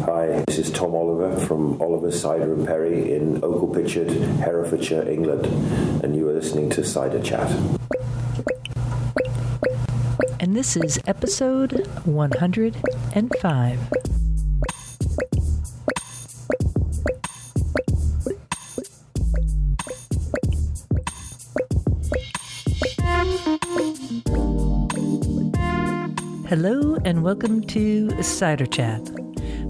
Hi, this is Tom Oliver from Oliver's Cider and Perry in Oakle Pitchard, Herefordshire, England, and you are listening to Cider Chat. And this is episode 105. Hello and welcome to Cider Chat.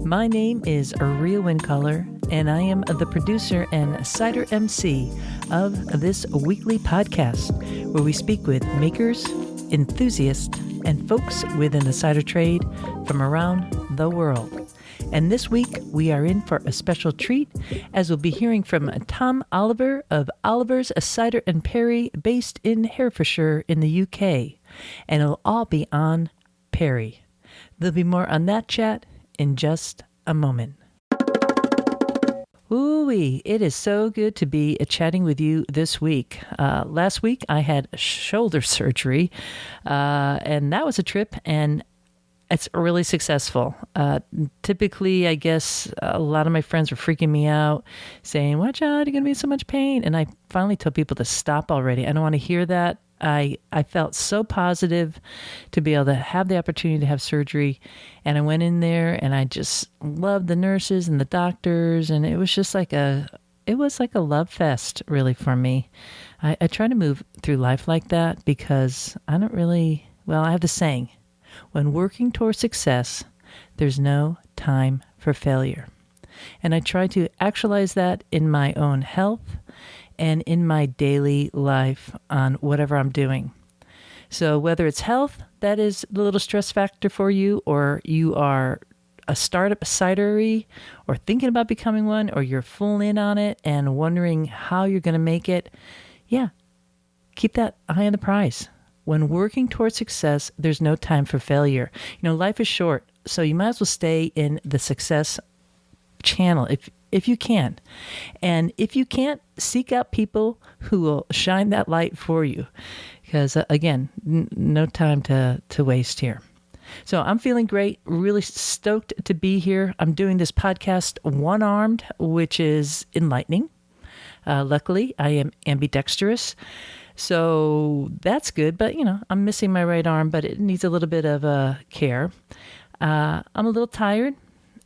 My name is Rhea Wincolor, and I am the producer and cider MC of this weekly podcast, where we speak with makers, enthusiasts, and folks within the cider trade from around the world. And this week, we are in for a special treat, as we'll be hearing from Tom Oliver of Oliver's Cider and Perry, based in Herefordshire in the UK. And it'll all be on Perry. There'll be more on that chat in just a moment. Ooh-wee, it is so good to be chatting with you this week. Last week I had shoulder surgery, and that was a trip, and it's really successful. Typically, I guess a lot of my friends were freaking me out, saying, "Watch out, you're going to be in so much pain." And I finally told people to stop already. I don't want to hear that. I felt so positive to be able to have the opportunity to have surgery. And I went in there and I just loved the nurses and the doctors. And it was just like a love fest, really, for me. I try to move through life like that because I have the saying, when working towards success, there's no time for failure. And I try to actualize that in my own health and in my daily life on whatever I'm doing. So whether it's health, that is the little stress factor for you, or you are a startup cidery or thinking about becoming one, or you're full in on it and wondering how you're going to make it, keep that eye on the prize. When working towards success, there's no time for failure. Life is short, so you might as well stay in the success channel if you can. And if you can't, seek out people who will shine that light for you. Because, again, no time to waste here. So I'm feeling great, really stoked to be here. I'm doing this podcast one-armed, which is enlightening. Luckily, I am ambidextrous. So that's good. But, I'm missing my right arm, but it needs a little bit of care. I'm a little tired,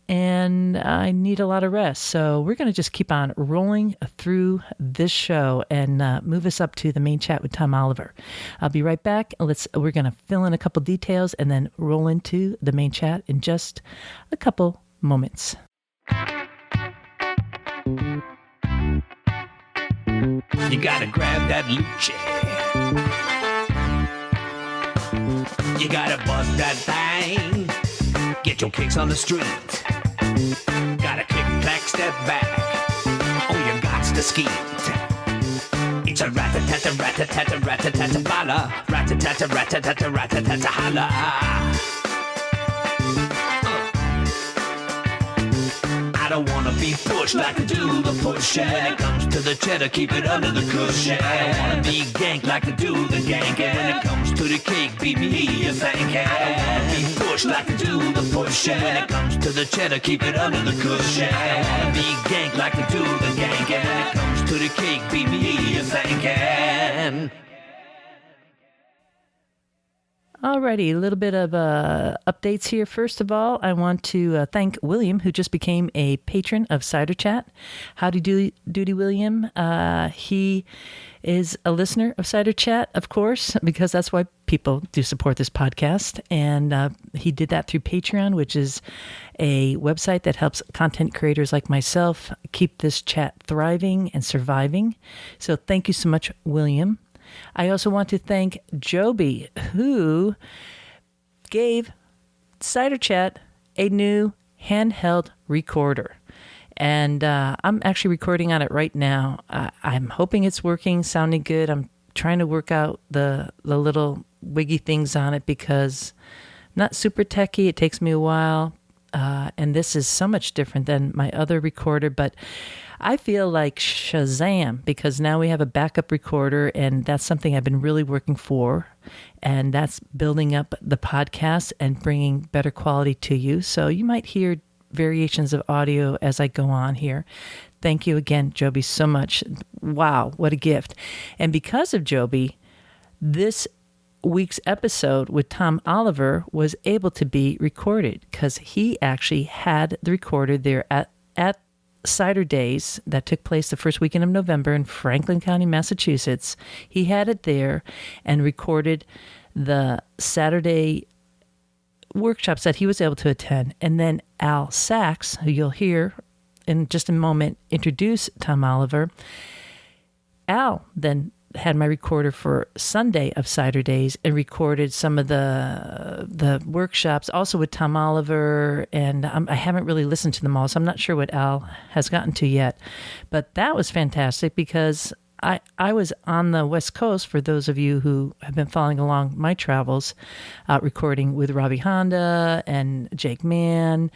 and I need a lot of rest. So we're going to just keep on rolling through this show and move us up to the main chat with Tom Oliver. I'll be right back. We're going to fill in a couple details and then roll into the main chat in just a couple moments. You gotta grab that luce. You gotta bust that thing. Get your kicks on the street. Gotta kick, clack, step back. Oh, you gots to skeet. It's a rat-a-tat-a, rat-a-tat-a, rat-a-tat-a, bala. Rat-a-tat-a, rat-a-tat-a, rat-a-tat-a, holla. I don't wanna be pushed like I do the pushing. When it comes to the cheddar, keep it under the cushion. I don't wanna be ganked like I do the gank. And when it comes to the cake, beat me, you think. I don't wanna be pushed like I do the pushing. When it comes to the cheddar, keep it under the cushion. I don't wanna be ganked like I do the gank. And when it comes to the cake, beat me, you think. Alrighty, a little bit of updates here. First of all, I want to thank William, who just became a patron of Cider Chat. Howdy doody, William. He is a listener of Cider Chat, of course, because that's why people do support this podcast. And he did that through Patreon, which is a website that helps content creators like myself keep this chat thriving and surviving. So thank you so much, William. I also want to thank Joby, who gave Cider Chat a new handheld recorder. And I'm actually recording on it right now. I'm hoping it's working, sounding good. I'm trying to work out the little wiggy things on it because I'm not super techie. It takes me a while. And this is so much different than my other recorder, but I feel like Shazam because now we have a backup recorder, and that's something I've been really working for, and that's building up the podcast and bringing better quality to you. So you might hear variations of audio as I go on here. Thank you again, Joby, so much. Wow, what a gift. And because of Joby, this week's episode with Tom Oliver was able to be recorded because he actually had the recorder there at CiderDays that took place the first weekend of November in Franklin County, Massachusetts. He had it there and recorded the Saturday workshops that he was able to attend. And then Al Sachs, who you'll hear in just a moment, introduce Tom Oliver. Al then had my recorder for Sunday of Cider Days and recorded some of the workshops, also with Tom Oliver, and I haven't really listened to them all, so I'm not sure what Al has gotten to yet. But that was fantastic because I was on the West Coast, for those of you who have been following along my travels, recording with Robbie Honda and Jake Mann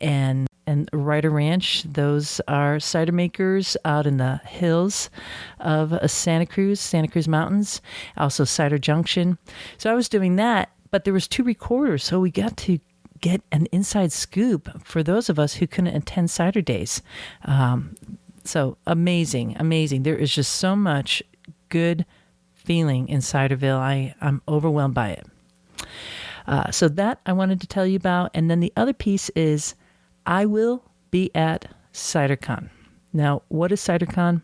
and Ryder Ranch. Those are cider makers out in the hills of Santa Cruz Mountains, also Cider Junction. So I was doing that, but there was 2 recorders, so we got to get an inside scoop for those of us who couldn't attend Cider Days. So amazing. There is just so much good feeling in Ciderville. I'm overwhelmed by it. So that I wanted to tell you about. And then the other piece is I will be at CiderCon. Now, what is CiderCon?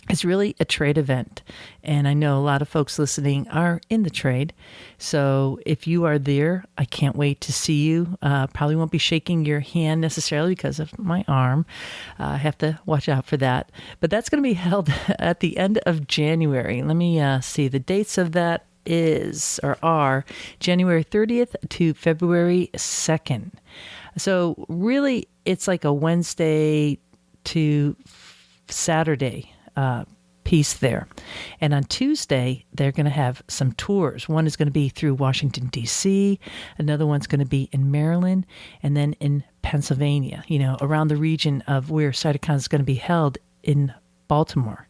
It's really a trade event, and I know a lot of folks listening are in the trade. So if you are there, I can't wait to see you. Probably won't be shaking your hand necessarily because of my arm. I have to watch out for that. But that's going to be held at the end of January. Let me see. The dates of that are January 30th to February 2nd. So really, it's like a Wednesday to Saturday piece there. And on Tuesday, they're going to have some tours. One is going to be through Washington, D.C. Another one's going to be in Maryland. And then in Pennsylvania, around the region of where CiderCon is going to be held in Baltimore.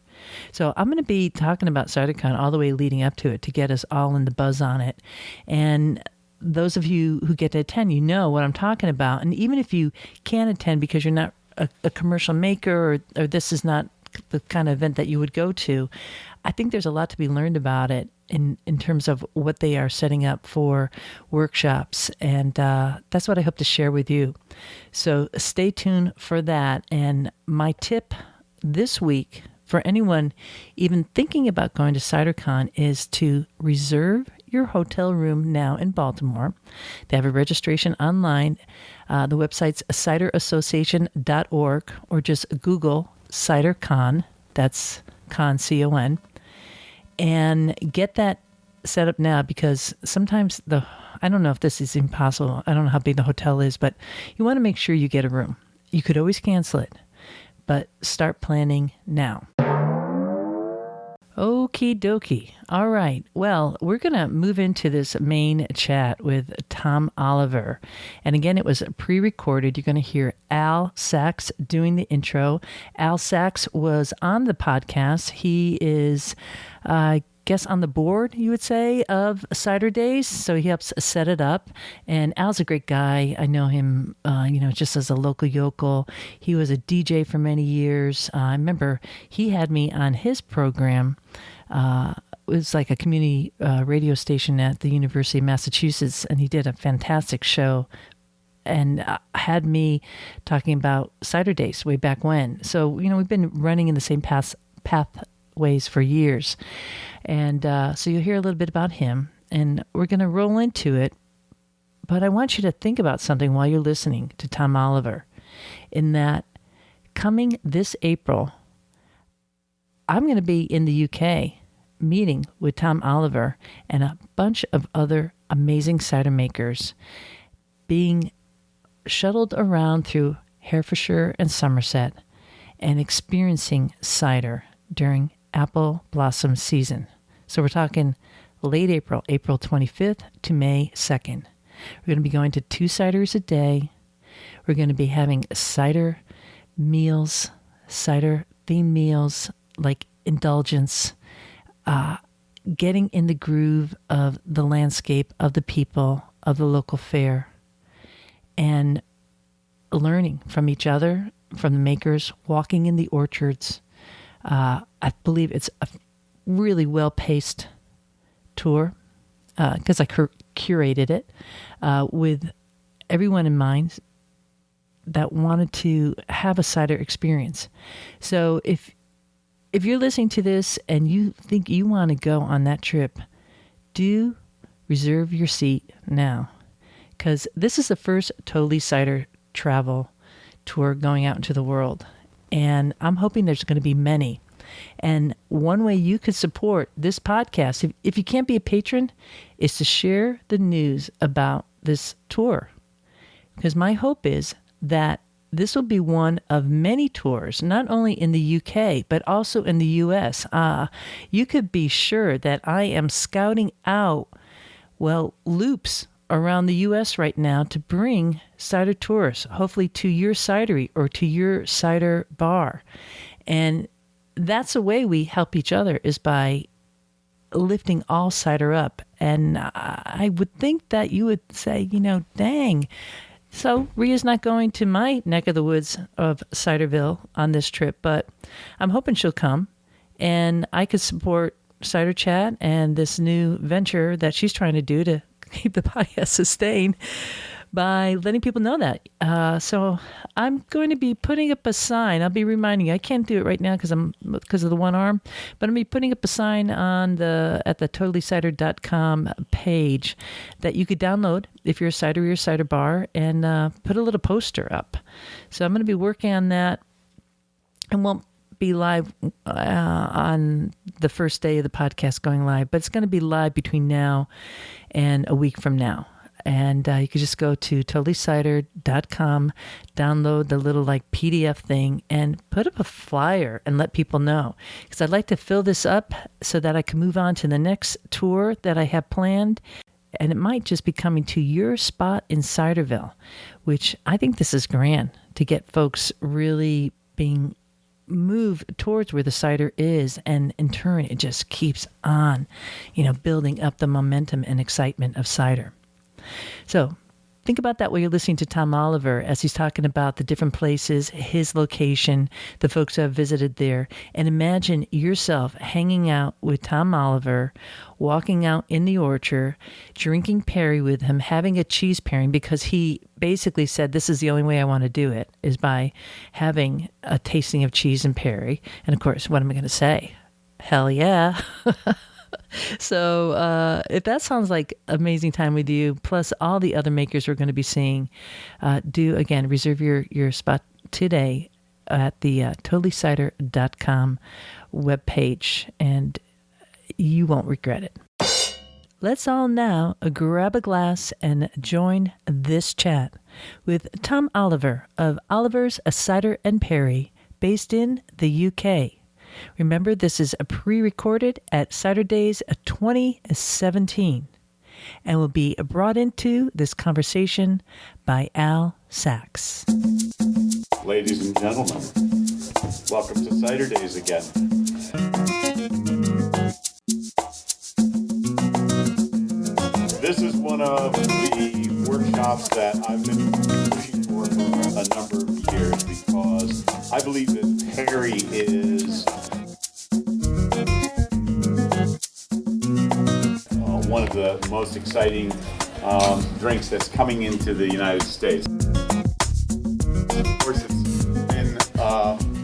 So I'm going to be talking about CiderCon all the way leading up to it to get us all in the buzz on it. And those of you who get to attend, you know what I'm talking about. And even if you can't attend because you're not a commercial maker or this is not the kind of event that you would go to, I think there's a lot to be learned about it in terms of what they are setting up for workshops. And that's what I hope to share with you. So stay tuned for that. And my tip this week for anyone even thinking about going to CiderCon is to reserve your hotel room now in Baltimore. They have a registration online. The website's ciderassociation.org, or just Google CiderCon, that's con, C-O-N, and get that set up now, because sometimes I don't know if this is impossible. I don't know how big the hotel is, but you want to make sure you get a room. You could always cancel it, but start planning now. Okie dokie. All right. Well, we're going to move into this main chat with Tom Oliver. And again, it was pre-recorded. You're going to hear Al Sachs doing the intro. Al Sachs was on the podcast. He is, I guess, on the board, you would say, of Cider Days. So he helps set it up. And Al's a great guy. I know him, just as a local yokel. He was a DJ for many years. I remember he had me on his program. It was like a community radio station at the University of Massachusetts, and he did a fantastic show and had me talking about Cider Days way back when. So, we've been running in the same pathways for years. And so you'll hear a little bit about him, and we're going to roll into it. But I want you to think about something while you're listening to Tom Oliver, in that coming this April, I'm going to be in the UK meeting with Tom Oliver and a bunch of other amazing cider makers, being shuttled around through Herefordshire and Somerset and experiencing cider during apple blossom season. So we're talking late April, April 25th to May 2nd. We're going to be going to 2 ciders a day. We're going to be having cider meals, cider-themed meals, like indulgence, getting in the groove of the landscape, of the people, of the local fair, and learning from each other, from the makers, walking in the orchards. I believe it's a really well-paced tour because I curated it with everyone in mind that wanted to have a cider experience. So if you're listening to this and you think you want to go on that trip, do reserve your seat now, because this is the first Totally Cider travel tour going out into the world. And I'm hoping there's going to be many. And one way you could support this podcast, if you can't be a patron, is to share the news about this tour. Because my hope is that this will be one of many tours, not only in the UK, but also in the US. You could be sure that I am scouting out, loops around the US right now to bring cider tours, hopefully to your cidery or to your cider bar. And that's the way we help each other, is by lifting all cider up. And I would think that you would say, dang. So Ria's not going to my neck of the woods of Cidervlle on this trip, but I'm hoping she'll come and I could support Cider Chat and this new venture that she's trying to do to keep the podcast sustained by letting people know that. So I'm going to be putting up a sign. I'll be reminding you. I can't do it right now because of the one arm, but I'll be putting up a sign at the totallycider.com page that you could download if you're a cidery or cider bar, and put a little poster up. So I'm going to be working on that, and won't be live on the first day of the podcast going live, but it's going to be live between now and a week from now. And you could just go to totallycider.com, download the little PDF thing, and put up a flyer and let people know. Because I'd like to fill this up so that I can move on to the next tour that I have planned. And it might just be coming to your spot in Cidervlle, which I think this is grand to get folks really being moved towards where the cider is. And in turn, it just keeps on, building up the momentum and excitement of cider. So think about that while you're listening to Tom Oliver as he's talking about the different places, his location, the folks who have visited there. And imagine yourself hanging out with Tom Oliver, walking out in the orchard, drinking perry with him, having a cheese pairing, because he basically said, this is the only way I want to do it, is by having a tasting of cheese and perry. And of course, what am I going to say? Hell yeah. So if that sounds like amazing time with you, plus all the other makers we're going to be seeing, do, again, reserve your spot today at the totallycider.com webpage, and you won't regret it. Let's all now grab a glass and join this chat with Tom Oliver of Oliver's Cider and Perry, based in the UK. Remember, this is a pre-recorded at CiderDays 2017 and will be brought into this conversation by Al Sachs. Ladies and gentlemen, welcome to CiderDays again. This is one of the workshops that I've been pushing for a number of years, because I believe that perry is one of the most exciting drinks that's coming into the United States. Of course,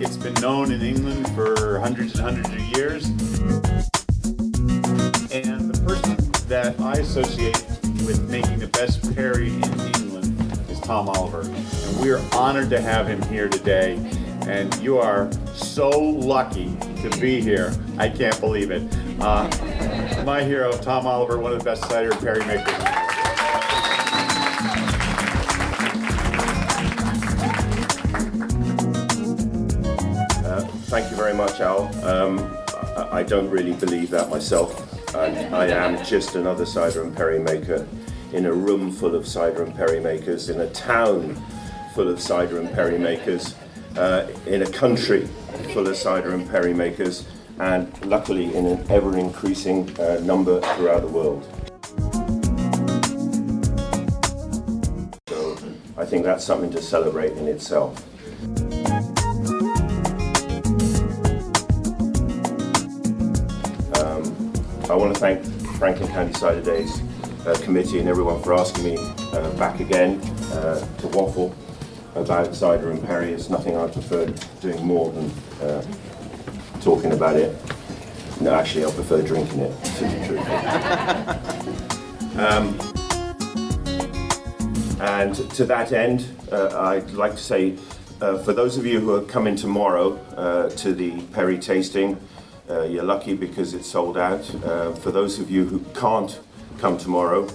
it's been known in England for hundreds and hundreds of years. And the person that I associate with making the best perry in England is Tom Oliver. And we are honored to have him here today. And you are so lucky to be here. I can't believe it. My hero, Tom Oliver, one of the best cider and perry makers in the world. Thank you very much, Al. I don't really believe that myself. I am just another cider and perry maker in a room full of cider and perry makers, in a town full of cider and perry makers, in a country full of cider and perry makers, and luckily in an ever-increasing number throughout the world. So I think that's something to celebrate in itself. I want to thank Franklin County Cider Days committee and everyone for asking me back again to waffle about cider and perry. It's nothing I prefer doing more than talking about it. No, actually, I prefer drinking it, to be truthful. And to that end, I'd like to say, for those of you who are coming tomorrow to the perry tasting, you're lucky because it's sold out. For those of you who can't come tomorrow,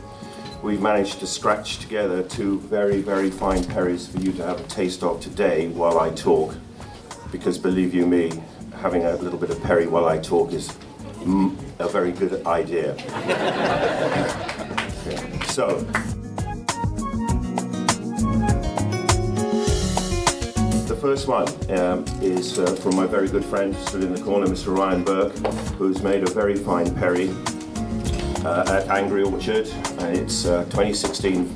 we've managed to scratch together 2 very, very fine perries for you to have a taste of today while I talk. Because believe you me, having a little bit of perry while I talk is a very good idea. So, the first one is from my very good friend, stood in the corner, Mr. Ryan Burke, who's made a very fine perry at Angry Orchard. It's 2016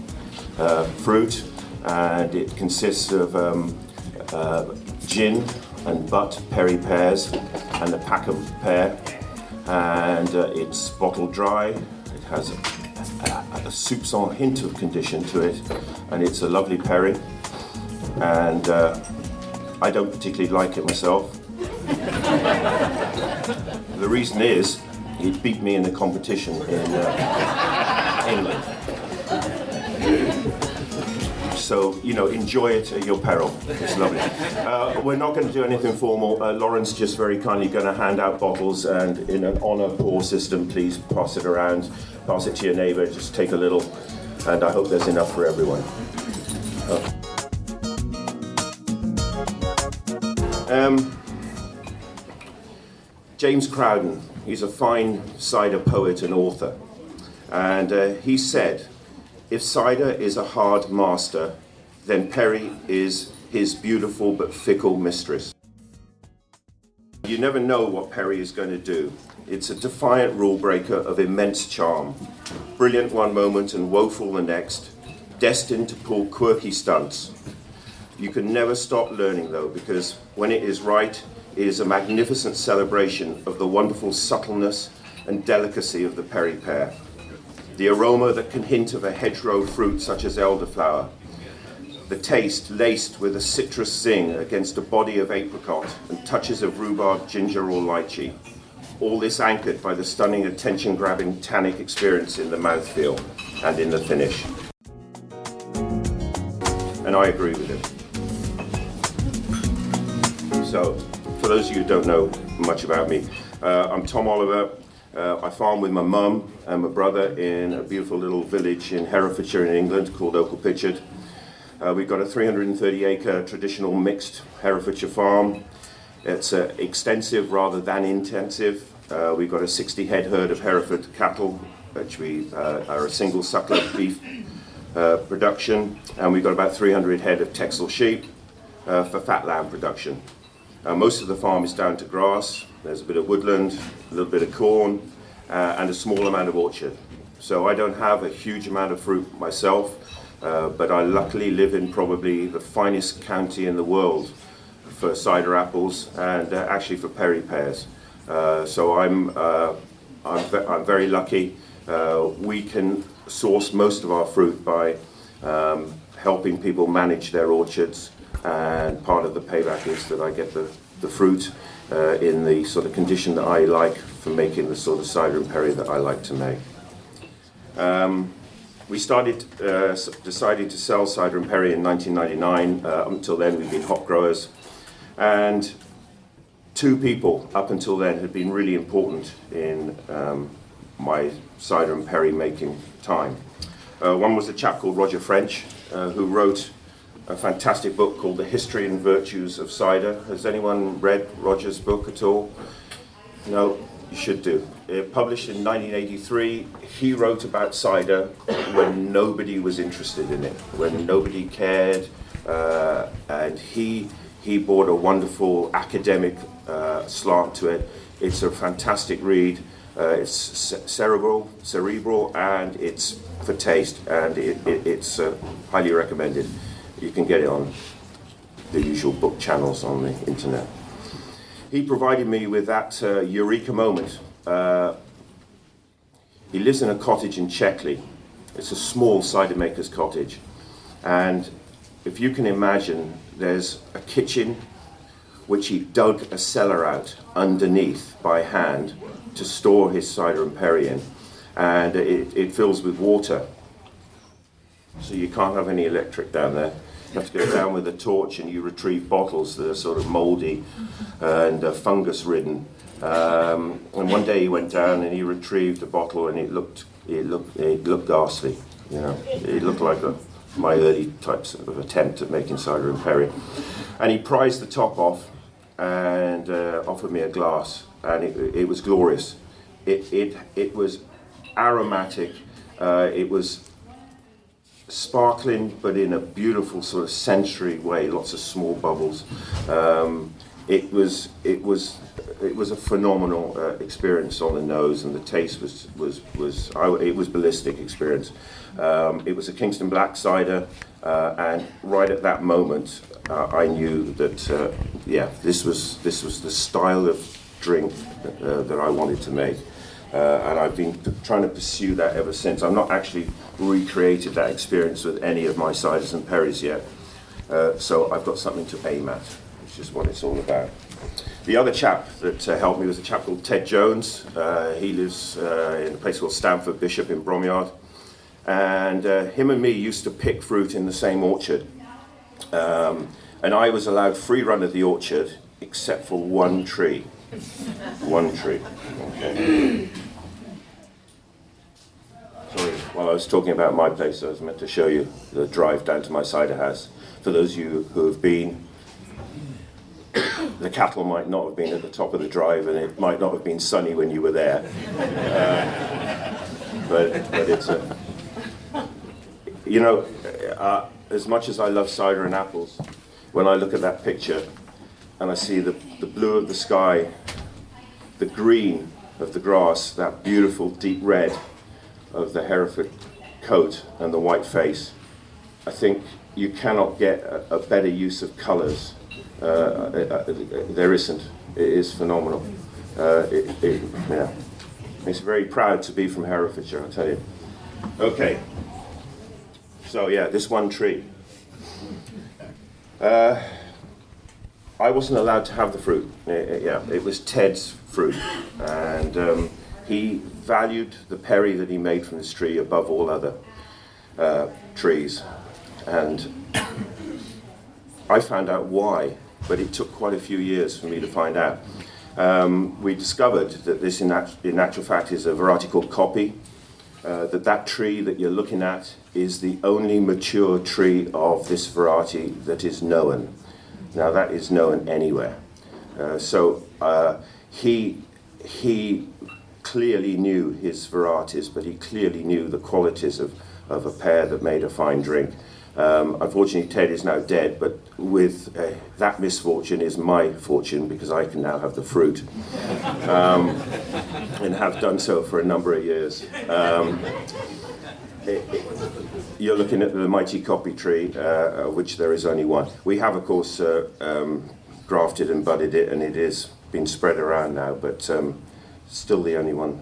fruit, and it consists of gin and butt perry pears and a pack of pear, and it's bottled dry. It has a soupçon hint of condition to it, and it's a lovely perry, and I don't particularly like it myself. The reason is, it beat me in the competition in England. So, you know, enjoy it at your peril. It's lovely. We're not going to do anything formal. Lauren's just very kindly going to hand out bottles, and in an honour pour system, please pass it around. Pass it to your neighbour, just take a little, and I hope there's enough for everyone. James Crowden, he's a fine cider poet and author, and he said, "If cider is a hard master, then perry is his beautiful but fickle mistress." You never know what perry is going to do. It's a defiant rule breaker of immense charm, brilliant one moment and woeful the next, destined to pull quirky stunts. You can never stop learning though, because when it is right, it is a magnificent celebration of the wonderful subtleness and delicacy of the perry pear. The aroma that can hint of a hedgerow fruit such as elderflower. The taste laced with a citrus zing against a body of apricot and touches of rhubarb, ginger or lychee. All this anchored by the stunning attention-grabbing tannic experience in the mouthfeel and in the finish. And I agree with him. So, for those of you who don't know much about me, I'm Tom Oliver. I farm with my mum and my brother in a beautiful little village in Herefordshire in England called Oaklepitchard. We've got a 330-acre traditional mixed Herefordshire farm. It's extensive rather than intensive. We've got a 60-head herd of Hereford cattle, which we are a single suckler beef production, and we've got about 300 head of Texel sheep for fat lamb production. Most of the farm is down to grass. There's a bit of woodland, a little bit of corn, and a small amount of orchard. So I don't have a huge amount of fruit myself, but I luckily live in probably the finest county in the world for cider apples and actually for perry pears. So I'm very lucky. We can source most of our fruit by helping people manage their orchards, and part of the payback is that I get the fruit in the sort of condition that I like for making the sort of cider and perry that I like to make. We decided to sell cider and perry in 1999. Up until then we've been hop growers, and 2 people up until then had been really important in my cider and perry making time. One was a chap called Roger French, who wrote a fantastic book called The History and Virtues of Cider. Has anyone read Roger's book at all? No, you should do. Published in 1983, he wrote about cider when nobody was interested in it, when nobody cared, and he brought a wonderful academic slant to it. It's a fantastic read. It's cerebral, and it's for taste, and it's highly recommended. You can get it on the usual book channels on the internet. He provided me with that eureka moment. He lives in a cottage in Checkley. It's a small cider maker's cottage. And if you can imagine, there's a kitchen which he dug a cellar out underneath by hand to store his cider and perry in. And it fills with water. So you can't have any electric down there. You have to go down with a torch and you retrieve bottles that are sort of mouldy and fungus ridden. And one day he went down and he retrieved a bottle and it looked ghastly. You know, it looked like my early types of attempt at making cider and perry. And he prized the top off and offered me a glass, and it was glorious. It was aromatic. It was sparkling, but in a beautiful sort of sensory way. Lots of small bubbles. It was a phenomenal experience on the nose, and the taste it was ballistic experience. It was a Kingston Black cider, and right at that moment, I knew that this was the style of drink that I wanted to make. And I've been trying to pursue that ever since. I've not actually recreated that experience with any of my ciders and perries yet. So I've got something to aim at, which is what it's all about. The other chap that helped me was a chap called Ted Jones. He lives in a place called Stamford Bishop in Bromyard. And him and me used to pick fruit in the same orchard. And I was allowed free run of the orchard, except for one tree. One tree. Okay. Sorry, while I was talking about my place, I was meant to show you the drive down to my cider house. For those of you who have been, the cattle might not have been at the top of the drive, and it might not have been sunny when you were there. But it's a, you know, as much as I love cider and apples, when I look at that picture and I see the blue of the sky, the green of the grass, that beautiful deep red of the Hereford coat and the white face, I think you cannot get a better use of colours. There isn't. It is phenomenal. Yeah. Makes me very proud to be from Herefordshire, I'll tell you. Okay. So yeah, this one tree. I wasn't allowed to have the fruit. It was Ted's fruit, and he valued the perry that he made from this tree above all other trees, and I found out why, but it took quite a few years for me to find out. We discovered that this, in actual fact, is a variety called Copy. That tree that you're looking at is the only mature tree of this variety that is known. Now that is known anywhere. So he clearly knew his varieties, but he clearly knew the qualities of a pear that made a fine drink. Unfortunately, Ted is now dead, but with that misfortune is my fortune, because I can now have the fruit, and have done so for a number of years. You're looking at the mighty Copy tree, of which there is only one. We have, of course, grafted and budded it, and it is been spread around now, but still the only one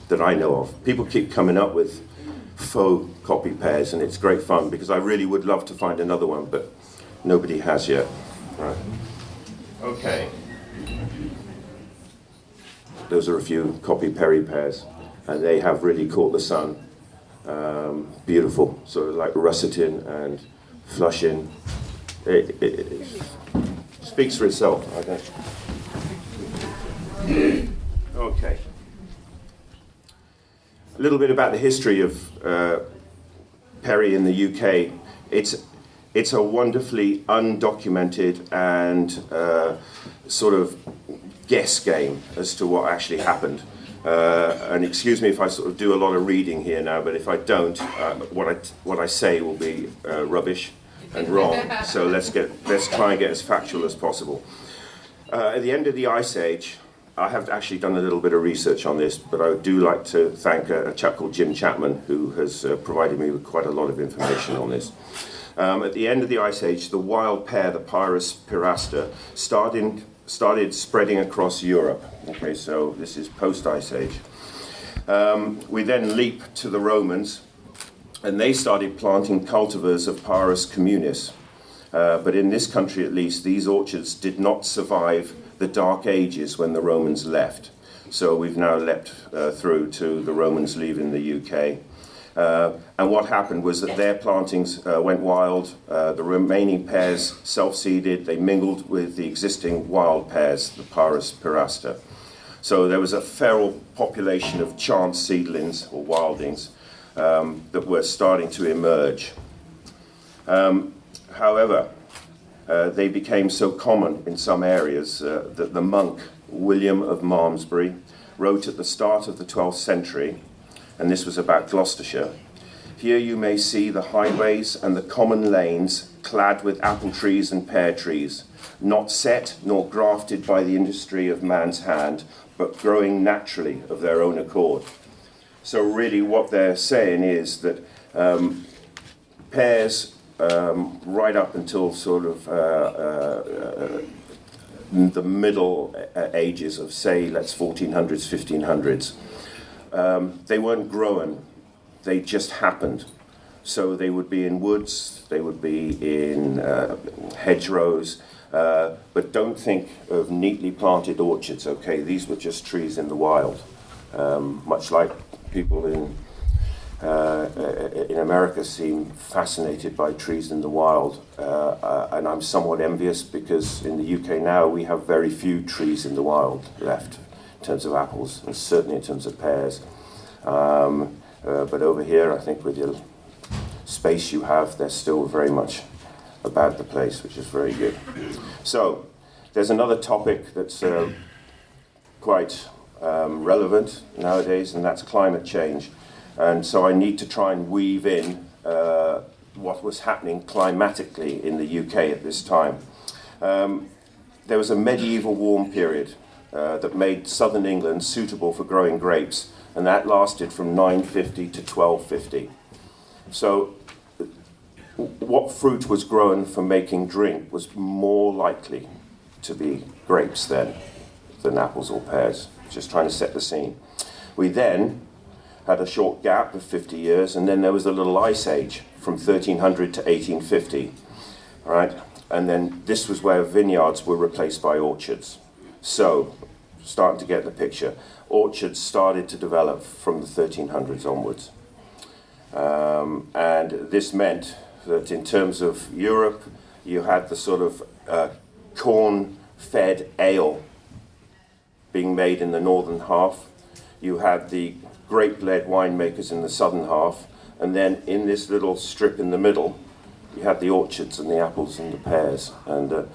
that I know of. People keep coming up with faux Copy pears, and it's great fun, because I really would love to find another one, but nobody has yet. Right. Okay. Those are a few Copy perry pears, and they have really caught the sun. Beautiful, sort of like russeting and flushing. It speaks for itself, I guess. Okay. A little bit about the history of perry in the UK. It's a wonderfully undocumented and sort of guess game as to what actually happened. And excuse me if I sort of do a lot of reading here now, but if I don't, what I say will be rubbish and wrong. So let's try and get as factual as possible. At the end of the Ice Age, I have actually done a little bit of research on this, but I do like to thank a chap called Jim Chapman, who has provided me with quite a lot of information on this. At the end of the Ice Age, the wild pear, the Pyrus pyrasta, started spreading across Europe. Okay, so this is post-Ice Age. We then leap to the Romans, and they started planting cultivars of Pyrus communis. But in this country, at least, these orchards did not survive the Dark Ages when the Romans left. So we've now leapt through to the Romans leaving the UK. And what happened was that their plantings went wild. The remaining pears self-seeded. They mingled with the existing wild pears, the Pyrus pyrasta. So there was a feral population of chance seedlings or wildings that were starting to emerge. However, they became so common in some areas that the monk William of Malmesbury wrote at the start of the 12th century, and this was about Gloucestershire. Here you may see the highways and the common lanes clad with apple trees and pear trees, not set nor grafted by the industry of man's hand, but growing naturally of their own accord. So really what they're saying is that pears right up until sort of the middle ages of, say, let's 1400s, 1500s, they weren't growing, they just happened. So they would be in woods, they would be in hedgerows, but don't think of neatly planted orchards, okay? These were just trees in the wild, much like people in America seem fascinated by trees in the wild, and I'm somewhat envious because in the UK now we have very few trees in the wild left in terms of apples and certainly in terms of pears. But over here, I think with the space you have, they're still very much about the place, which is very good. So there's another topic that's quite relevant nowadays, and that's climate change. And so I need to try and weave in what was happening climatically in the UK at this time. There was a medieval warm period that made southern England suitable for growing grapes, and that lasted from 950 to 1250. So what fruit was grown for making drink was more likely to be grapes then than apples or pears, just trying to set the scene. We then had a short gap of 50 years, and then there was a little ice age from 1300 to 1850, all right? And then this was where vineyards were replaced by orchards. So, starting to get the picture, orchards started to develop from the 1300s onwards. And this meant that in terms of Europe, you had the sort of corn-fed ale being made in the northern half. You had the grape-led winemakers in the southern half, and then in this little strip in the middle, you had the orchards and the apples and the pears. And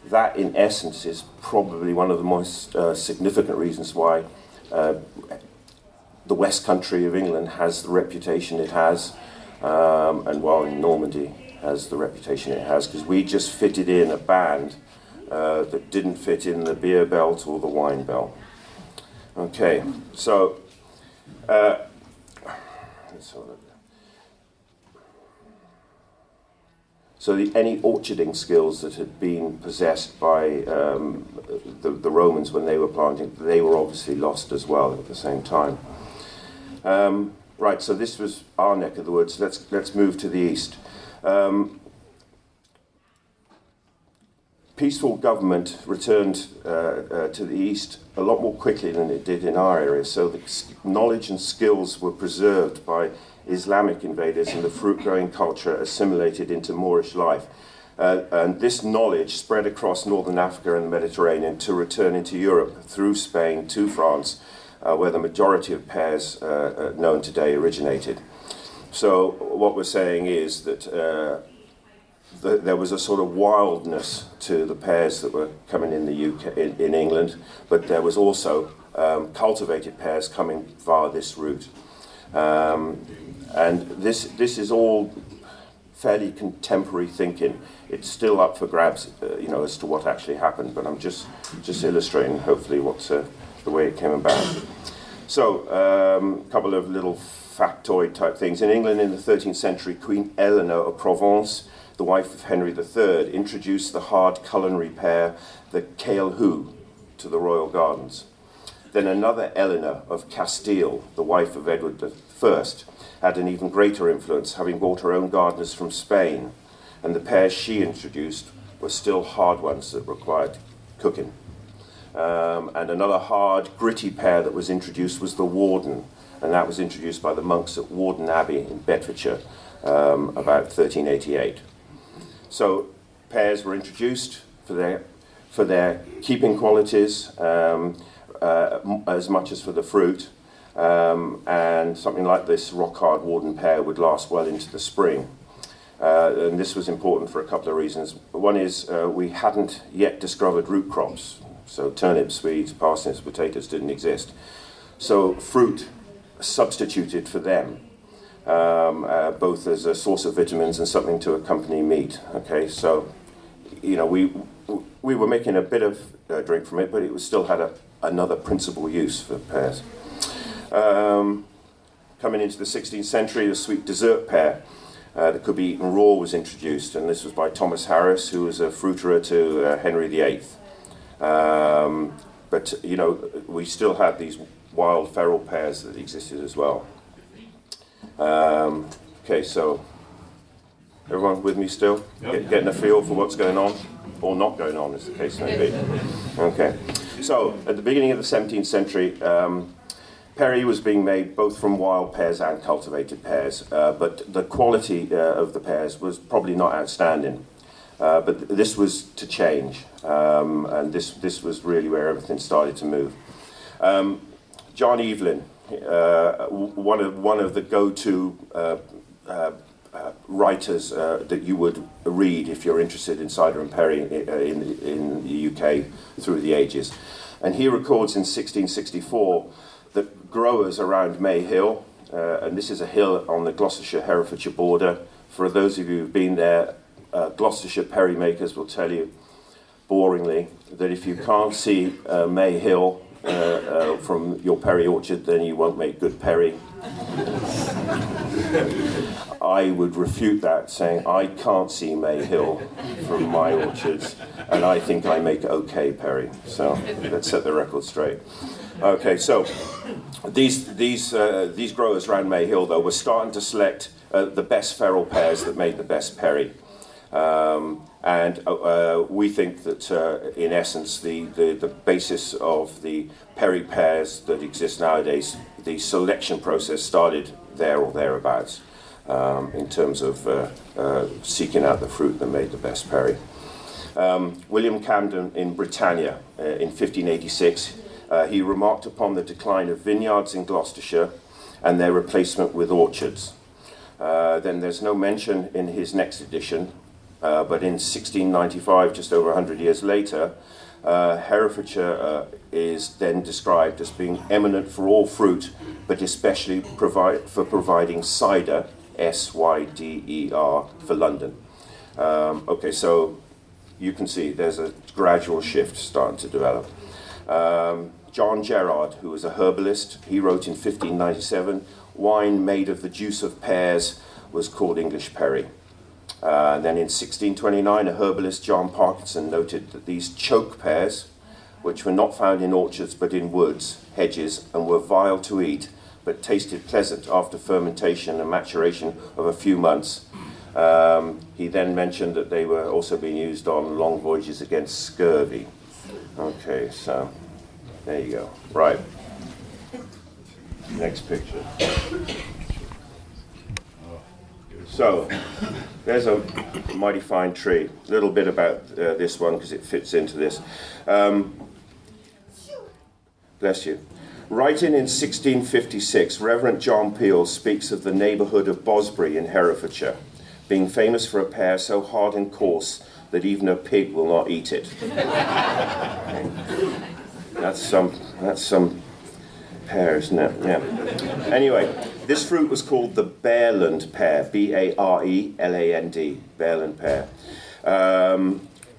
that, in essence, is probably one of the most significant reasons why the West Country of England has the reputation it has, and while in Normandy has the reputation it has, because we just fitted in a band that didn't fit in the beer belt or the wine belt. Okay, so any orcharding skills that had been possessed by the Romans when they were planting, they were obviously lost as well at the same time. Right, so this was our neck of the woods. Let's move to the east. Peaceful government returned to the east a lot more quickly than it did in our area. So the knowledge and skills were preserved by Islamic invaders, and the fruit-growing culture assimilated into Moorish life. And this knowledge spread across northern Africa and the Mediterranean to return into Europe through Spain to France, where the majority of pears known today originated. So what we're saying is that there was a sort of wildness to the pears that were coming in the UK, in England, but there was also cultivated pears coming via this route. And this is all fairly contemporary thinking. It's still up for grabs, as to what actually happened, but I'm just illustrating, hopefully, what's the way it came about. So, a couple of little factoid type things. In England in the 13th century, Queen Eleanor of Provence the wife of Henry III, introduced the hard culinary pear, the Cailhoo, to the royal gardens. Then another Eleanor of Castile, the wife of Edward I, had an even greater influence, having brought her own gardeners from Spain, and the pears she introduced were still hard ones that required cooking. And another hard, gritty pear that was introduced was the Warden, and that was introduced by the monks at Warden Abbey in Bedfordshire about 1388. So pears were introduced for their keeping qualities as much as for the fruit, and something like this rock-hard Warden pear would last well into the spring. And this was important for a couple of reasons. One is we hadn't yet discovered root crops, so turnips, weeds, parsnips, potatoes didn't exist. So fruit substituted for them, both as a source of vitamins and something to accompany meat. Okay, so we were making a bit of drink from it, but it still had another principal use for pears. Coming into the 16th century, the sweet dessert pear that could be eaten raw was introduced, and this was by Thomas Harris, who was a fruiterer to Henry VIII. But we still had these wild feral pears that existed as well. Okay, so everyone with me still? Yep. Getting a feel for what's going on, or not going on, as the case may be. Okay, so at the beginning of the 17th century, perry was being made both from wild pears and cultivated pears, but the quality of the pears was probably not outstanding. But this was to change, and this was really where everything started to move. John Evelyn, one of the go-to writers that you would read if you're interested in cider and perry in the UK through the ages, and he records in 1664 that growers around May Hill, and this is a hill on the Gloucestershire-Herefordshire border. For those of you who've been there, Gloucestershire perry makers will tell you, boringly, that if you can't see May Hill from your perry orchard, then you won't make good perry. I would refute that, saying I can't see May Hill from my orchards, and I think I make okay perry. So let's set the record straight. Okay, so these growers around May Hill, though, were starting to select the best feral pears that made the best perry. And we think that, in essence, the basis of the perry pears that exist nowadays, the selection process started there or thereabouts, in terms of seeking out the fruit that made the best perry. William Camden in Britannia in 1586, he remarked upon the decline of vineyards in Gloucestershire and their replacement with orchards. Then there's no mention in his next edition, but in 1695, just over 100 years later, Herefordshire is then described as being eminent for all fruit, but especially for providing cider, S-Y-D-E-R, for London. Okay, so you can see there's a gradual shift starting to develop. John Gerard, who was a herbalist, he wrote in 1597, wine made of the juice of pears was called English perry. Then in 1629, a herbalist, John Parkinson, noted that these choke pears, which were not found in orchards but in woods, hedges, and were vile to eat, but tasted pleasant after fermentation and maturation of a few months. He then mentioned that they were also being used on long voyages against scurvy. Okay, so there you go. Right. Next picture. So, there's a mighty fine tree. A little bit about this one because it fits into this. Bless you. Writing in 1656, Reverend John Peel speaks of the neighbourhood of Bosbury in Herefordshire, being famous for a pear so hard and coarse that even a pig will not eat it. That's some pear, isn't it? Yeah. Anyway, this fruit was called the Bareland pear, B-A-R-E-L-A-N-D, Bareland pear.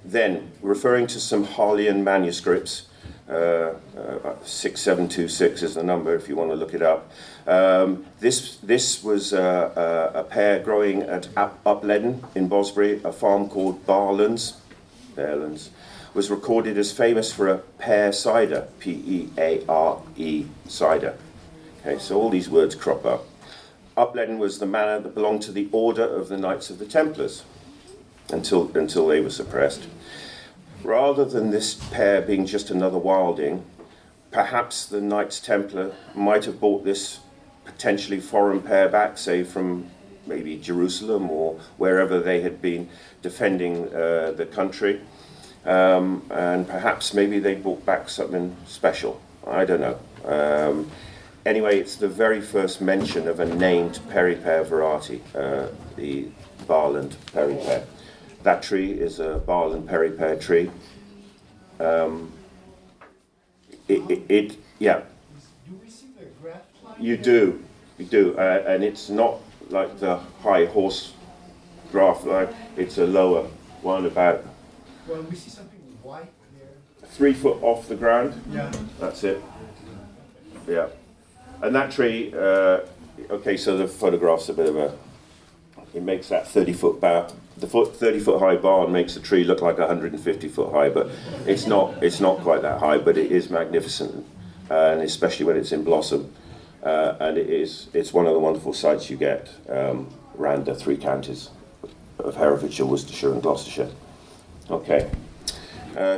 Then, referring to some Harleian manuscripts, 6726 is the number if you want to look it up. This was a pear growing at Upledden in Bosbury, a farm called Barlands, was recorded as famous for a pear cider, P-E-A-R-E cider. Okay, so all these words crop up. Upledden was the manor that belonged to the Order of the Knights of the Templars until they were suppressed. Rather than this pear being just another wilding, perhaps the Knights Templar might have brought this potentially foreign pear back, say from maybe Jerusalem or wherever they had been defending the country. And perhaps maybe they brought back something special. I don't know. Anyway, it's the very first mention of a named Perry pear variety, the Barland Perry pear. That tree is a Barland Perry pear tree. Yeah. Do we see the graft line? You do, and it's not like the high horse graft line. It's a lower one, about Well, we see something white there. 3 foot off the ground. Yeah. That's it. Yeah. And that tree, okay, so the photograph's a bit of a, it makes that 30-foot bough. The 30-foot high barn makes the tree look like 150-foot high, but it's not quite that high, but it is magnificent, and especially when it's in blossom. And it's one of the wonderful sights you get around the 3 counties of Herefordshire, Worcestershire and Gloucestershire. Okay,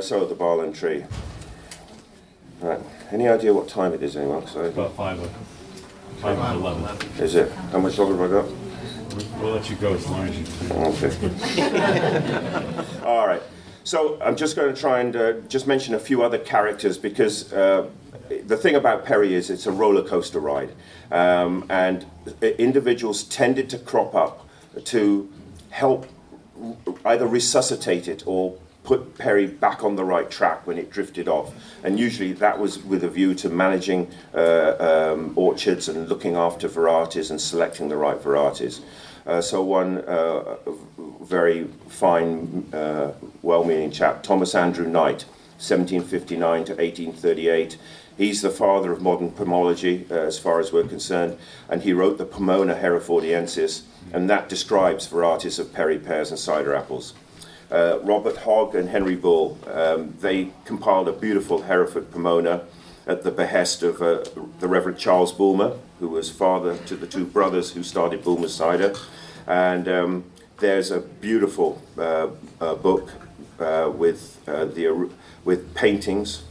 so the Barland tree. Right. Any idea what time it is, anyone? About 5:11. Is it? How much longer have I got? We'll let you go as long as you can. Okay. All right. So I'm just going to try and just mention a few other characters, because the thing about Perry is it's a roller coaster ride, and individuals tended to crop up to help either resuscitate it or put Perry back on the right track when it drifted off. And usually that was with a view to managing orchards and looking after varieties and selecting the right varieties. So one very fine, well-meaning chap, Thomas Andrew Knight, 1759 to 1838. He's the father of modern pomology, as far as we're concerned, and he wrote the Pomona Herefordiensis, and that describes varieties of Perry pears and cider apples. Robert Hogg and Henry Bull, they compiled a beautiful Hereford Pomona at the behest of the Reverend Charles Bulmer, who was father to the 2 brothers who started Bulmer Cider. And there's a beautiful book with paintings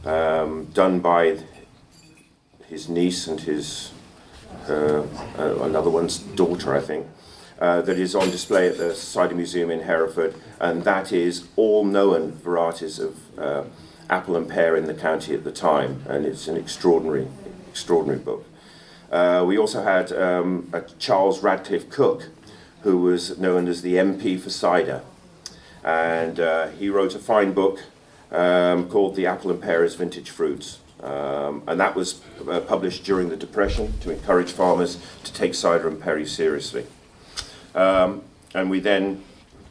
done by his niece and his another one's daughter, I think. That is on display at the Cider Museum in Hereford, and that is all known varieties of apple and pear in the county at the time, and it's an extraordinary book. We also had a Charles Ratliff Cook, who was known as the MP for cider, and he wrote a fine book called The Apple and Pear as Vintage Fruits, and that was published during the Depression to encourage farmers to take cider and perry seriously. And we then,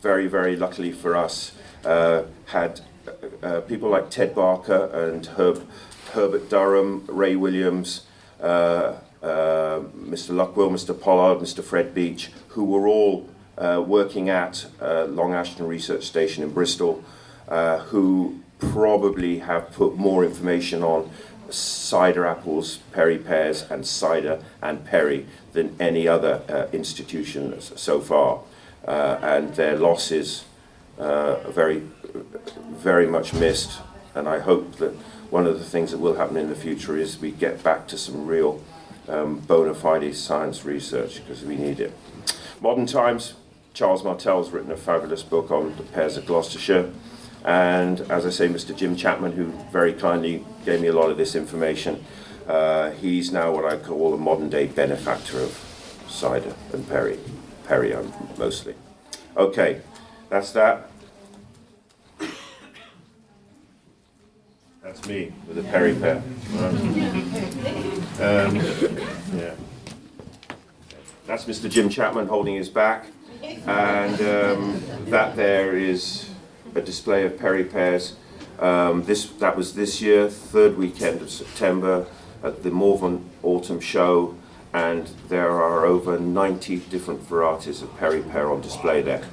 very, very luckily for us, had people like Ted Barker and Herbert Durham, Ray Williams, Mr. Luckwell, Mr. Pollard, Mr. Fred Beach, who were all working at Long Ashton Research Station in Bristol, who probably have put more information on cider apples, Perry pears, and cider and perry than any other institution so far, and their loss is very, very much missed. And I hope that one of the things that will happen in the future is we get back to some real bona fide science research, because we need it. Modern times, Charles Martell's written a fabulous book on the pears of Gloucestershire. And as I say, Mr. Jim Chapman, who very kindly gave me a lot of this information, he's now what I call a modern-day benefactor of cider and perry mostly. Okay, that's that. That's me with a perry pear. Yeah. That's Mr. Jim Chapman holding his back, and that there is a display of Perry pears That was this year, third weekend of September at the Morven Autumn Show, and there are over 90 different varieties of Perry pear on display there.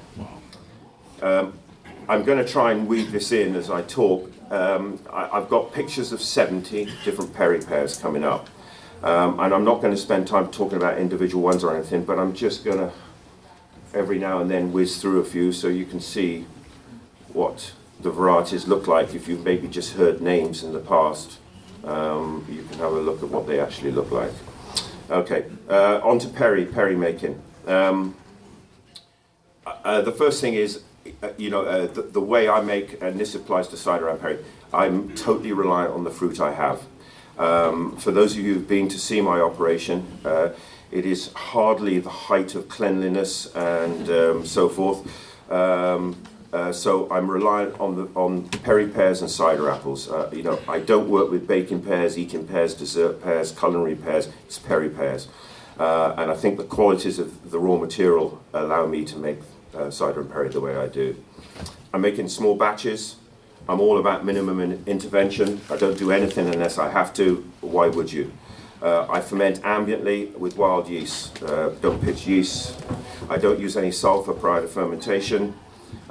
I'm going to try and weave this in as I talk. I've got pictures of 70 different Perry pears coming up, and I'm not going to spend time talking about individual ones or anything, but I'm just going to every now and then whiz through a few so you can see what the varieties look like. If you've maybe just heard names in the past, you can have a look at what they actually look like. Okay, on to perry making. The first thing is, the way I make, and this applies to cider and perry, I'm totally reliant on the fruit I have. For those of you who've been to see my operation, it is hardly the height of cleanliness and so forth. So I'm reliant on Perry pears and cider apples. I don't work with baking pears, eating pears, dessert pears, culinary pears. It's Perry pears, and I think the qualities of the raw material allow me to make cider and perry the way I do. I'm making small batches. I'm all about minimum intervention. I don't do anything unless I have to. Why would you? I ferment ambiently with wild yeast. Don't pitch yeast. I don't use any sulfur prior to fermentation.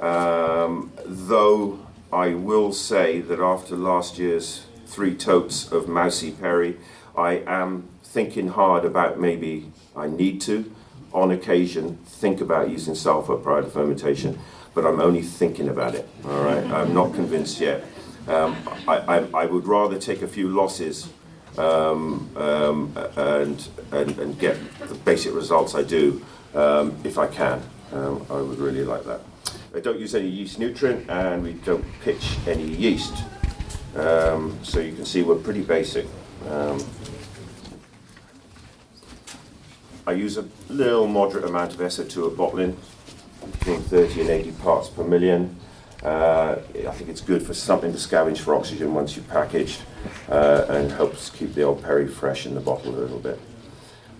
Though I will say that after last year's 3 totes of mousy perry, I am thinking hard about maybe I need to, on occasion, think about using sulfur prior to fermentation, but I'm only thinking about it, all right? I'm not convinced yet. I would rather take a few losses and get the basic results I do if I can. I would really like that. I don't use any yeast nutrient, and we don't pitch any yeast. So you can see we're pretty basic. I use a little moderate amount of SO2 at bottling, between 30 and 80 parts per million. I think it's good for something to scavenge for oxygen once you've packaged, and helps keep the old perry fresh in the bottle a little bit.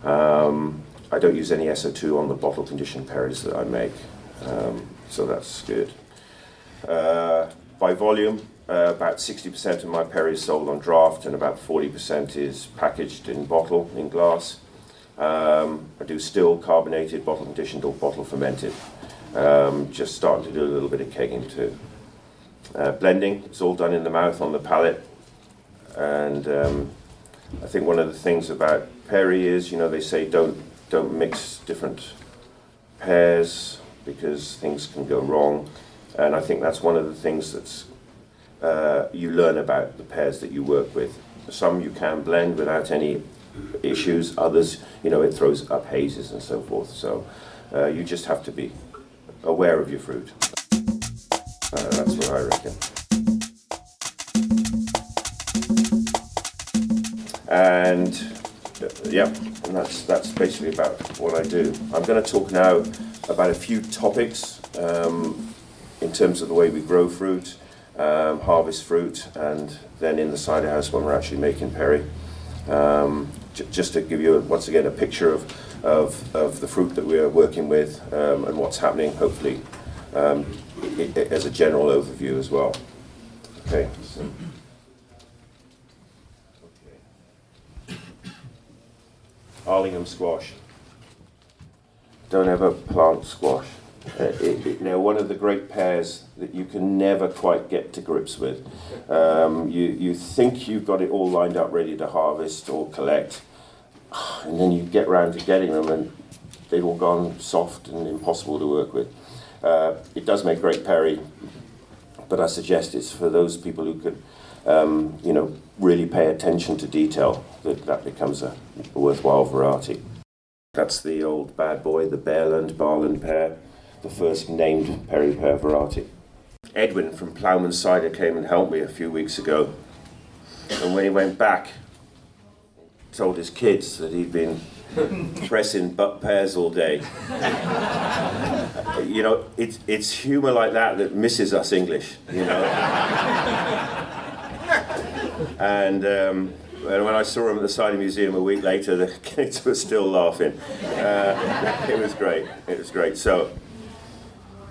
I don't use any SO2 on the bottle conditioned perries that I make, so that's good. By volume, about 60% of my perry is sold on draft, and about 40% is packaged in bottle, in glass. I do still carbonated, bottle conditioned, or bottle fermented. Just starting to do a little bit of kegging too. Blending, it's all done in the mouth on the palate. And I think one of the things about perry is, they say don't mix different pears because things can go wrong. And I think that's one of the things that's you learn about the pears that you work with. Some you can blend without any issues. Others, it throws up hazes and so forth. So you just have to be aware of your fruit. That's what I reckon. And and that's basically about what I do. I'm going to talk now about a few topics in terms of the way we grow fruit, harvest fruit, and then in the cider house when we're actually making perry. Just to give you once again a picture of the fruit that we're working with and what's happening, hopefully as a general overview as well. Okay. So. Arlingham squash. Don't ever plant squash. One of the great pears that you can never quite get to grips with. You think you've got it all lined up ready to harvest or collect, and then you get round to getting them and they've all gone soft and impossible to work with. It does make great perry, but I suggest it's for those people who could really pay attention to detail that becomes a worthwhile variety. That's the old bad boy, the Barland pear, the first named perry pear variety. Edwin from Ploughman Cider came and helped me a few weeks ago, and when he went back, told his kids that he'd been pressing butt pears all day. It's humour like that misses us English, And when I saw him at the Cider Museum a week later, the kids were still laughing. It was great. So,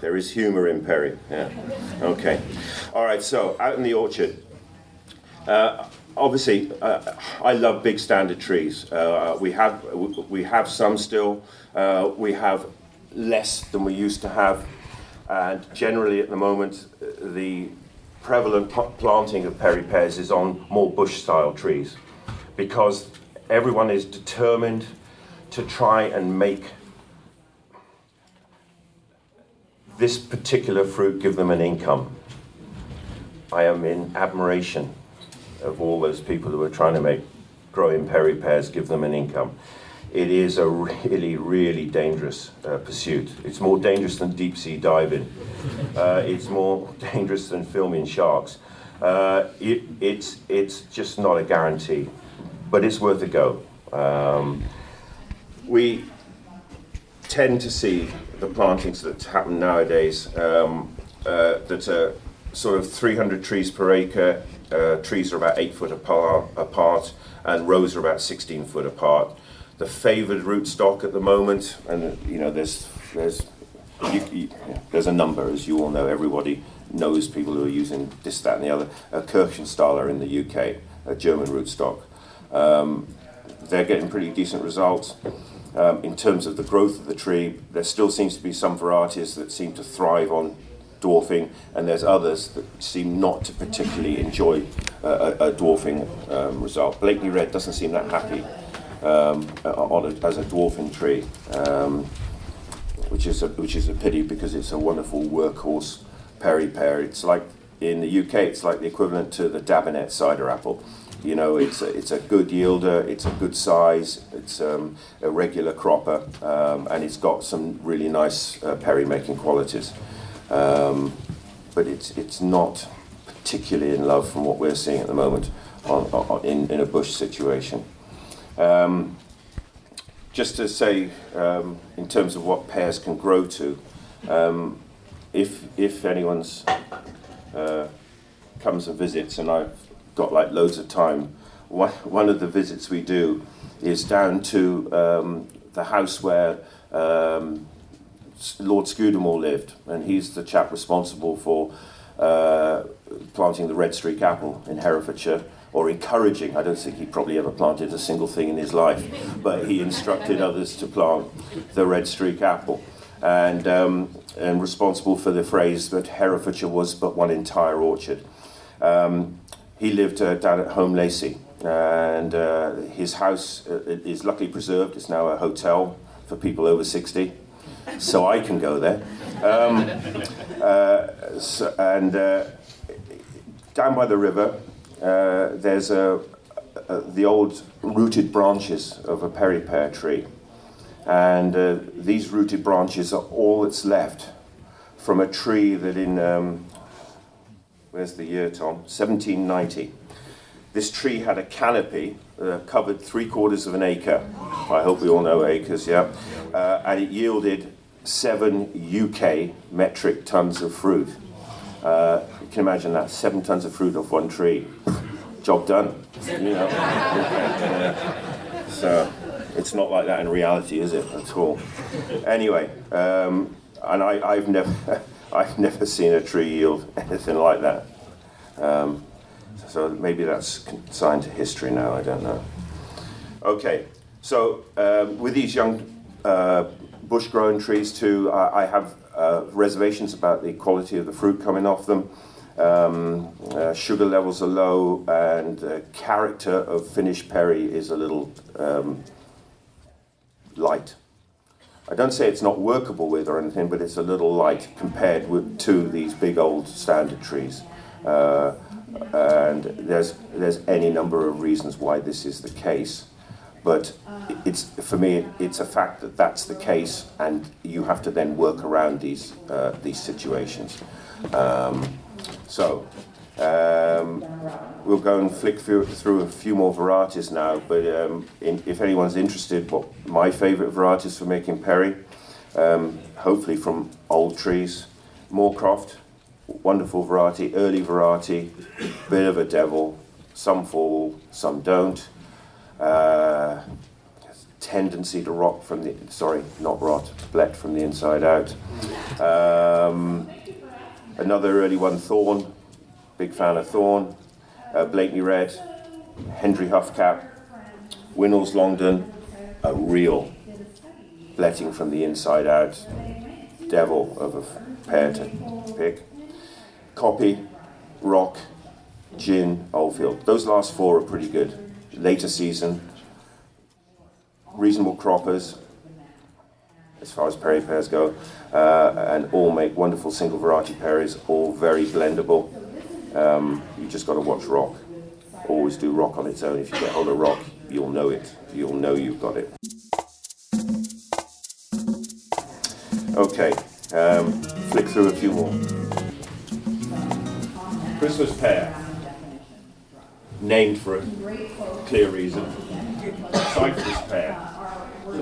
There is humour in Perry. Yeah. Okay. All right. So out in the orchard. Obviously, I love big standard trees. We have some still. We have less than we used to have, and generally at the moment, the prevalent planting of Perry pears is on more bush-style trees, because everyone is determined to try and make this particular fruit give them an income. I am in admiration of all those people who are trying to make growing Perry pears give them an income. It is a really, really dangerous pursuit. It's more dangerous than deep sea diving. It's more dangerous than filming sharks. It's just not a guarantee, but it's worth a go. We tend to see the plantings that happen nowadays that are sort of 300 trees per acre. Trees are about 8 foot apart, and rows are about 16 foot apart. The favoured rootstock at the moment, and you know, there's a number, as you all know. Everybody knows people who are using this, that, and the other. Kirchenstahler in the UK, a German rootstock. They're getting pretty decent results. In terms of the growth of the tree, there still seems to be some varieties that seem to thrive on dwarfing, and there's others that seem not to particularly enjoy a dwarfing result. Blakeney Red doesn't seem that happy as a dwarfing tree, which is a pity, because it's a wonderful workhorse Perry pear. It's like, in the UK, it's like the equivalent to the Dabinet cider apple. You know, it's a good yielder, it's a good size, it's a regular cropper, and it's got some really nice Perry making qualities. But it's not particularly in love from what we're seeing at the moment in a bush situation. Just to say, in terms of what pears can grow to, if anyone's comes and visits, and I've got like loads of time, one of the visits we do is down to the house where Lord Scudamore lived, and he's the chap responsible for planting the red streak apple in Herefordshire, or encouraging. I don't think he probably ever planted a single thing in his life, but he instructed others to plant the red streak apple, and responsible for the phrase that Herefordshire was but one entire orchard. He lived down at Home Lacey, and his house is luckily preserved. It's now a hotel for people over 60. So I can go there. Down by the river, there's the old rooted branches of a Perry pear tree. And these rooted branches are all that's left from a tree that in, where's the year, Tom? 1790. This tree had a canopy covered 3/4 of an acre. I hope we all know acres, yeah. And it yielded 7 UK metric tons of fruit. You can imagine that, 7 tons of fruit off one tree. Job done, you know. So it's not like that in reality, is it, at all? Anyway, and I've never seen a tree yield anything like that. So maybe that's consigned to history now, I don't know. Okay, so with these young bush-grown trees too, I have reservations about the quality of the fruit coming off them. Sugar levels are low, and the character of finished Perry is a little light. I don't say it's not workable with or anything, but it's a little light compared to these big old standard trees. And there's any number of reasons why this is the case, but for me it's a fact that that's the case, and you have to then work around these situations. We'll go and flick through a few more varieties now, but if anyone's interested, what my favourite varieties for making Perry, hopefully from old trees: Moorcroft, wonderful variety, early variety, bit of a devil, some fall, some don't. tendency to rot from the, blet from the inside out. Another early one, Thorn, big fan of Thorn, Blakeney Red, Hendry Huffcap, Winnels Longdon, a real bletting from the inside out, devil of a pear to pick. Copy, Rock, Gin, Oldfield. Those last four are pretty good. Later season, reasonable croppers, as far as perry pears go, and all make wonderful single variety perries, all very blendable. You just got to watch Rock. Always do Rock on its own. If you get hold of Rock, you'll know it. You'll know you've got it. Okay, flick through a few more. Christmas pear, named for a clear reason. Cypress pear,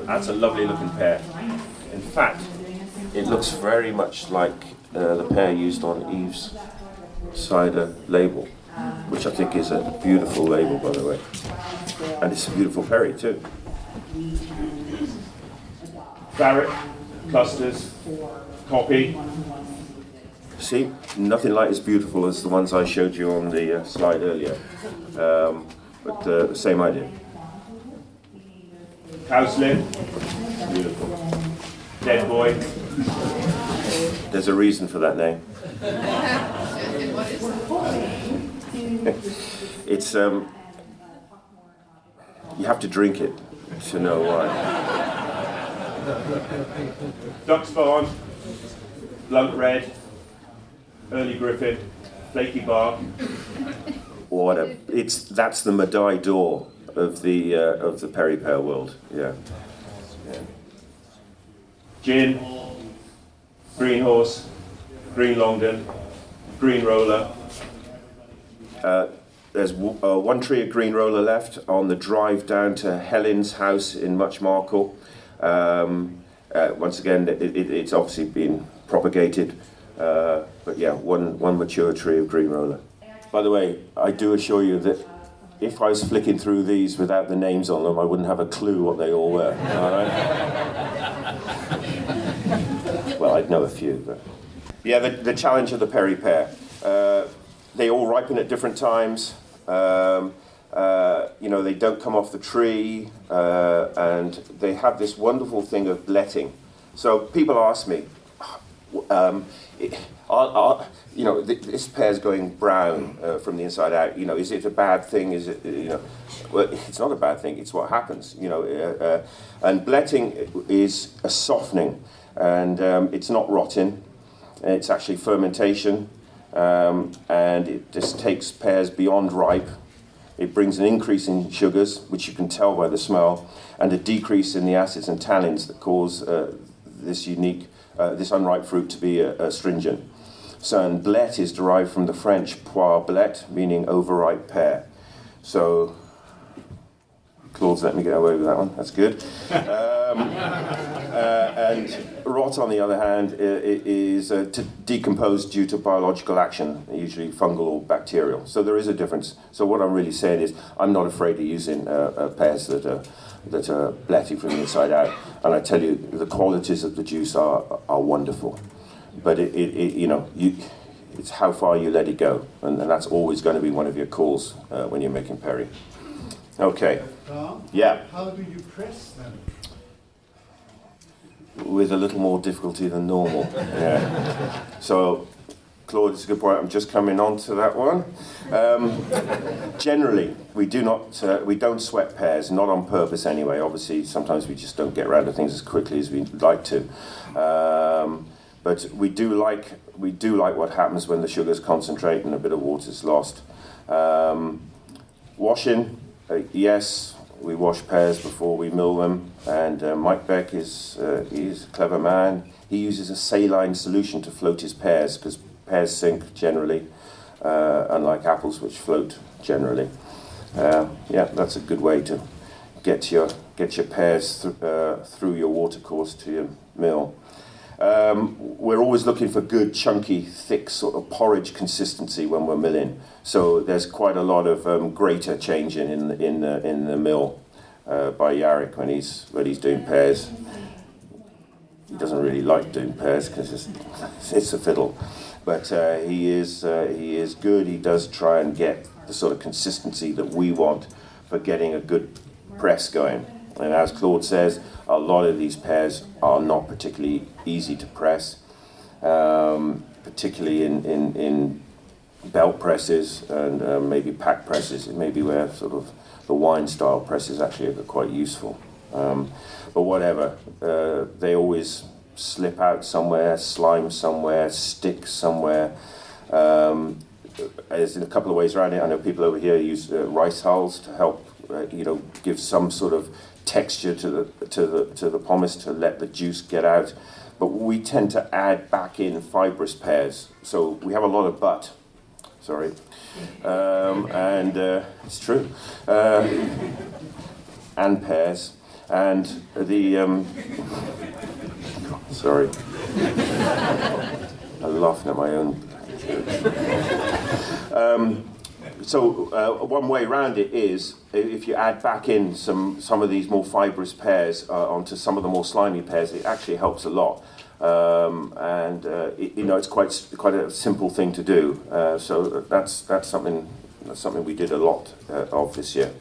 that's a lovely looking pear. In fact, it looks very much like the pear used on Eve's cider label, which I think is a beautiful label, by the way. And it's a beautiful perry too. Barrett, clusters, copy. See, nothing like as beautiful as the ones I showed you on the slide earlier, but same idea. Cowslip, beautiful. Dead Boy, there's a reason for that name. It's you have to drink it to know why. Duck Spawn, Blunt Red, Early Griffin, Flaky Bark. That's the Madai door of the perry pear world. Yeah. Gin, Green Horse, Green Longdon, Green Roller. There's one tree of Green Roller left on the drive down to Helen's house in Muchmarkle. Once again, it's obviously been propagated, but yeah, one mature tree of Green Roller. By the way, I do assure you that if I was flicking through these without the names on them, I wouldn't have a clue what they all were. All right? Well, I'd know a few, but yeah, the challenge of the perry pear. They all ripen at different times. They don't come off the tree, and they have this wonderful thing of bletting. So people ask me, this pear's going brown from the inside out. Is it a bad thing? Is it, Well, it's not a bad thing. It's what happens. And bletting is a softening, and it's not rotting. It's actually fermentation, and it just takes pears beyond ripe. It brings an increase in sugars, which you can tell by the smell, and a decrease in the acids and tannins that cause this unripe fruit to be astringent. So, and blet is derived from the French poire blet, meaning overripe pear. So, Claude's let me get away with that one. That's good. And rot, on the other hand, is to decompose due to biological action, usually fungal or bacterial. So there is a difference. So what I'm really saying is, I'm not afraid of using pears that are bletty from the inside out. And I tell you, the qualities of the juice are wonderful. But it's how far you let it go, and that's always going to be one of your calls when you're making perry. Okay. Tom, yeah. How do you press them? With a little more difficulty than normal. Yeah. So, Claude, it's a good point. I'm just coming on to that one. Generally, we don't sweat pears, not on purpose anyway. Obviously, sometimes we just don't get around to things as quickly as we'd like to. But we do like what happens when the sugars concentrate and a bit of water's lost. Washing, yes, we wash pears before we mill them, and Mike Beck he's a clever man. He uses a saline solution to float his pears, because pears sink generally, unlike apples which float generally. That's a good way to get your pears through your watercourse to your mill. We're always looking for good, chunky, thick sort of porridge consistency when we're milling. So there's quite a lot of grater changing in the mill. by Yarrick when he's doing pears. He doesn't really like doing pears because it's a fiddle, but he is good. He does try and get the sort of consistency that we want for getting a good press going. And as Claude says, a lot of these pears are not particularly easy to press, particularly in belt presses and maybe pack presses. It may be where sort of the wine style presses actually are quite useful. But whatever, they always slip out somewhere, slime somewhere, stick somewhere. There's a couple of ways around it. I know people over here use rice hulls to help, give some sort of texture to the pomace to let the juice get out. But we tend to add back in fibrous pears. So we have a lot of butt. Sorry, and it's true, and pears. And the sorry, I'm laughing at my own jokes. So one way around it is if you add back in some of these more fibrous pears onto some of the more slimy pears, it actually helps a lot. It's quite a simple thing to do. So that's something we did a lot of this year.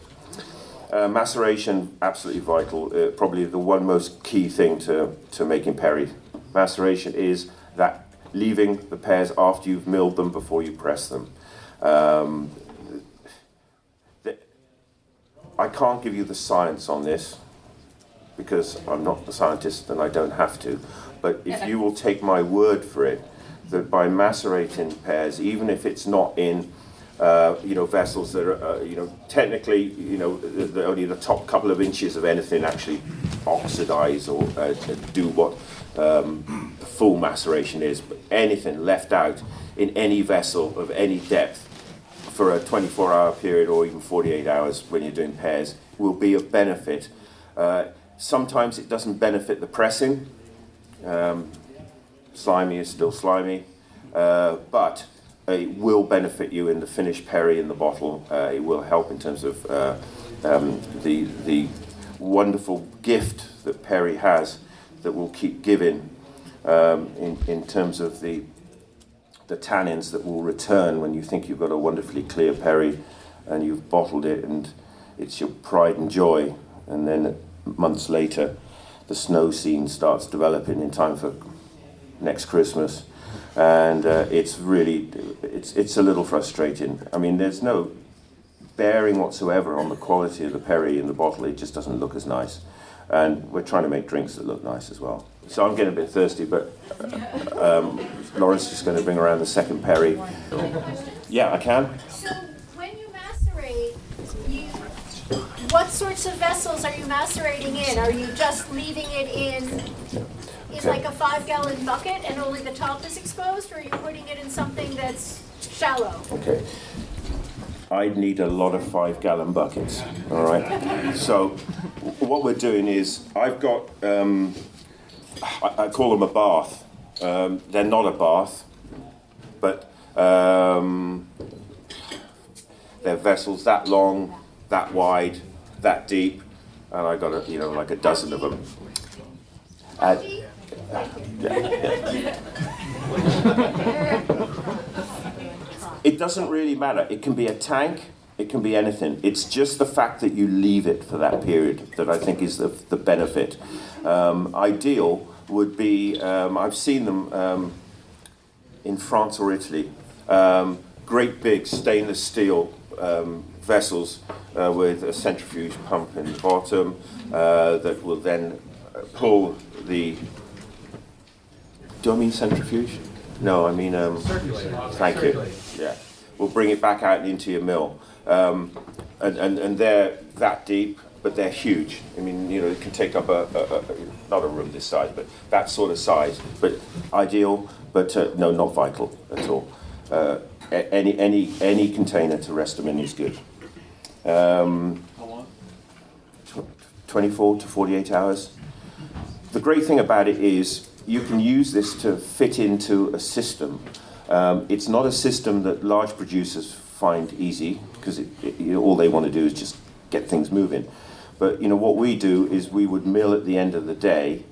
Maceration, absolutely vital. Probably the one most key thing to making perry. Maceration is that leaving the pears after you've milled them before you press them. I can't give you the science on this because I'm not the scientist and I don't have to. But if you will take my word for it, that by macerating pears, even if it's not in vessels that are, technically, only the top couple of inches of anything actually oxidize or do what the full maceration is. But anything left out in any vessel of any depth for a 24-hour period or even 48 hours when you're doing pears will be of benefit. Sometimes it doesn't benefit the pressing. Slimy is still slimy, but it will benefit you in the finished perry in the bottle. It will help in terms of the wonderful gift that perry has that will keep giving in terms of the tannins that will return when you think you've got a wonderfully clear perry and you've bottled it and it's your pride and joy, and then months later the snow scene starts developing in time for next Christmas, and it's a little frustrating. I mean, there's no bearing whatsoever on the quality of the perry in the bottle. It just doesn't look as nice, and we're trying to make drinks that look nice as well. So I'm getting a bit thirsty, but Laura's just going to bring around the second perry. Yeah, I can. So when you macerate, what sorts of vessels are you macerating in? Are you just leaving it in like a 5-gallon bucket and only the top is exposed, or are you putting it in something that's shallow? Okay. I'd need a lot of 5-gallon buckets, all right? So what we're doing is I've got, I call them a bath. They're not a bath, but they're vessels that long, that wide, that deep, and I got like a dozen of them. It doesn't really matter. It can be a tank, it can be anything. It's just the fact that you leave it for that period that I think is the benefit. Ideal would be, I've seen them in France or Italy, great big stainless steel vessels with a centrifuge pump in the bottom that will then pull the... Do I mean centrifuge? No, I mean... Thank you. Yeah. We'll bring it back out into your mill. And they're that deep, but they're huge. I mean, it can take up not a room this size, but that sort of size. But ideal, but no, not vital at all. Any container to rest them in is good. How long? 24 to 48 hours. The great thing about it is you can use this to fit into a system. It's not a system that large producers find easy because all they want to do is just get things moving. But what we do is we would mill at the end of the day,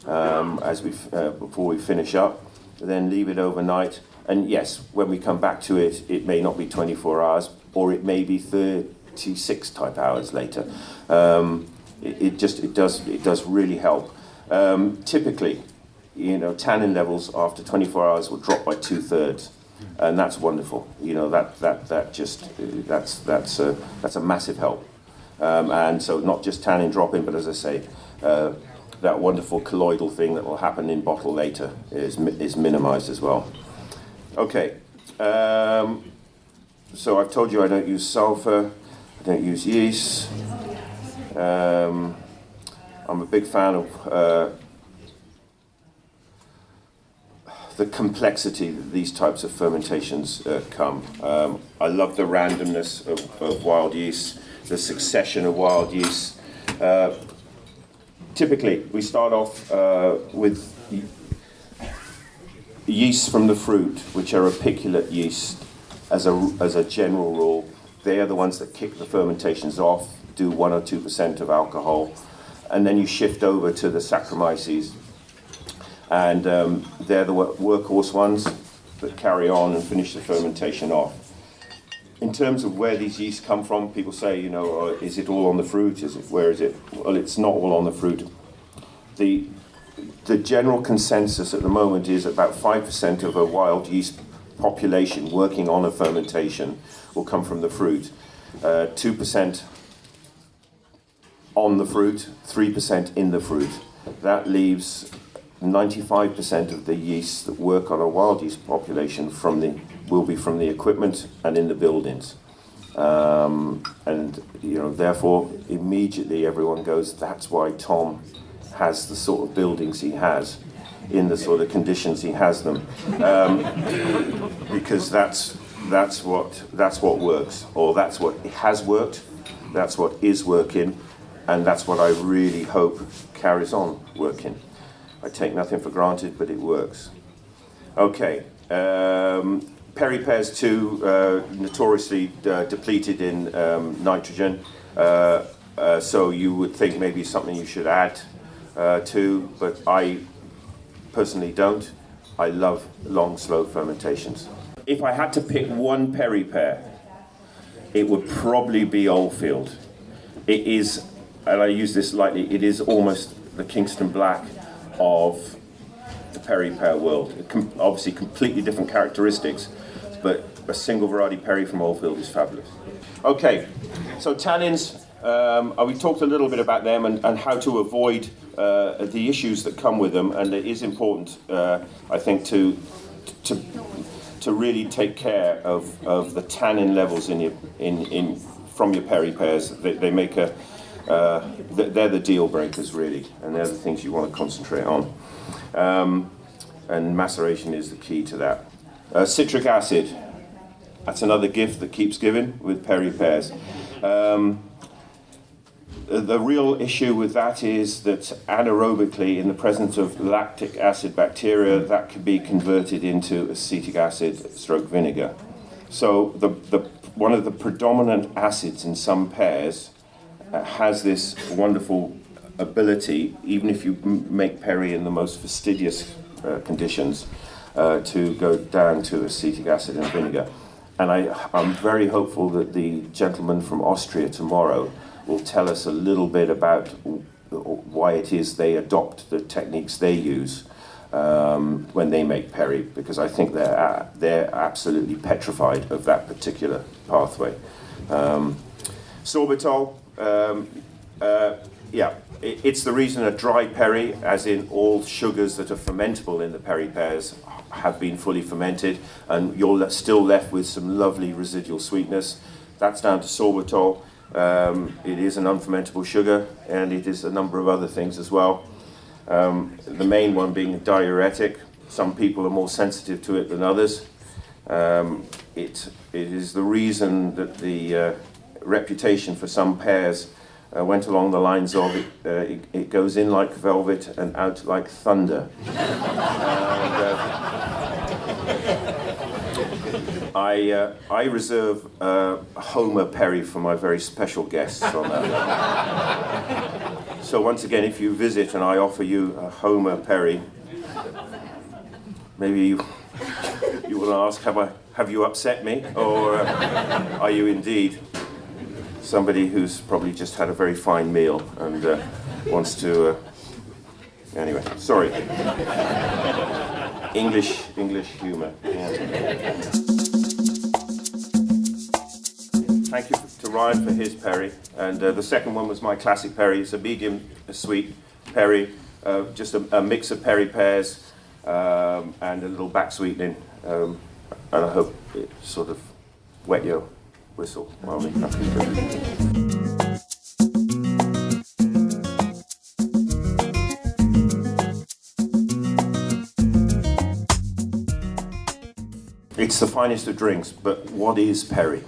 before we finish up, then leave it overnight. And yes, when we come back to it, it may not be 24 hours, or it may be 36 type hours later. It does really help. Typically, tannin levels after 24 hours will drop by 2/3, and that's wonderful. That's a massive help. And so not just tannin dropping, but as I say, that wonderful colloidal thing that will happen in bottle later is minimized as well. Okay, so I've told you I don't use sulfur, I don't use yeast. I'm a big fan of the complexity that these types of fermentations come. I love the randomness of wild yeast, the succession of wild yeast. Typically, we start off with yeast from the fruit, which are apiculate yeast as a general rule. They are the ones that kick the fermentations off, do 1 or 2% of alcohol, and then you shift over to the Saccharomyces, and they're the workhorse ones that carry on and finish the fermentation off. In terms of where these yeasts come from, people say, is it all on the fruit? Where is it? Well, it's not all on the fruit. The general consensus at the moment is about 5% of a wild yeast population working on a fermentation will come from the fruit. 2% on the fruit, 3% in the fruit. That leaves 95% of the yeasts that work on a wild yeast population will be from the equipment and in the buildings. Therefore, immediately everyone goes, that's why Tom has the sort of buildings he has, in the sort of conditions he has them, because that's what works, or that's what has worked, that's what is working, and that's what I really hope carries on working. I take nothing for granted, but it works. Okay, Perry pears too, notoriously depleted in nitrogen, so you would think maybe something you should add to, but I personally don't. I love long, slow fermentations. If I had to pick one Perry pear, it would probably be Oldfield. It is, and I use this lightly, it is almost the Kingston Black of the Perry pear world. Obviously completely different characteristics, but a single variety Perry from Oldfield is fabulous. Okay, so tannins, we talked a little bit about them and how to avoid the issues that come with them, and it is important, I think, to really take care of the tannin levels from your Perry pears. They make they're the deal breakers really, and they're the things you want to concentrate on. And maceration is the key to that. Citric acid, that's another gift that keeps giving with Perry pears. The real issue with that is that anaerobically, in the presence of lactic acid bacteria, that can be converted into acetic acid/vinegar. So one of the predominant acids in some pears has this wonderful ability, even if you make Perry in the most fastidious conditions, to go down to acetic acid and vinegar. And I'm very hopeful that the gentleman from Austria tomorrow will tell us a little bit about why it is they adopt the techniques they use when they make Perry, because I think they're absolutely petrified of that particular pathway. Sorbitol, it's the reason a dry Perry, as in all sugars that are fermentable in the Perry pears, have been fully fermented, and you're still left with some lovely residual sweetness. That's down to sorbitol. It is an unfermentable sugar, and it is a number of other things as well. The main one being a diuretic. Some people are more sensitive to it than others. It is the reason that the reputation for some pears went along the lines of it goes in like velvet and out like thunder. I reserve Homer Perry for my very special guests on that. So once again, if you visit and I offer you a Homer Perry, maybe you will ask, have you upset me, or are you indeed somebody who's probably just had a very fine meal and wants to... Anyway, sorry. English humour. Yeah. Thank you to Ryan for his perry, and the second one was my classic perry. It's a medium sweet perry, just a mix of perry pears and a little back sweetening, and I hope it sort of wet your whistle while we have it. It's the finest of drinks, but what is perry?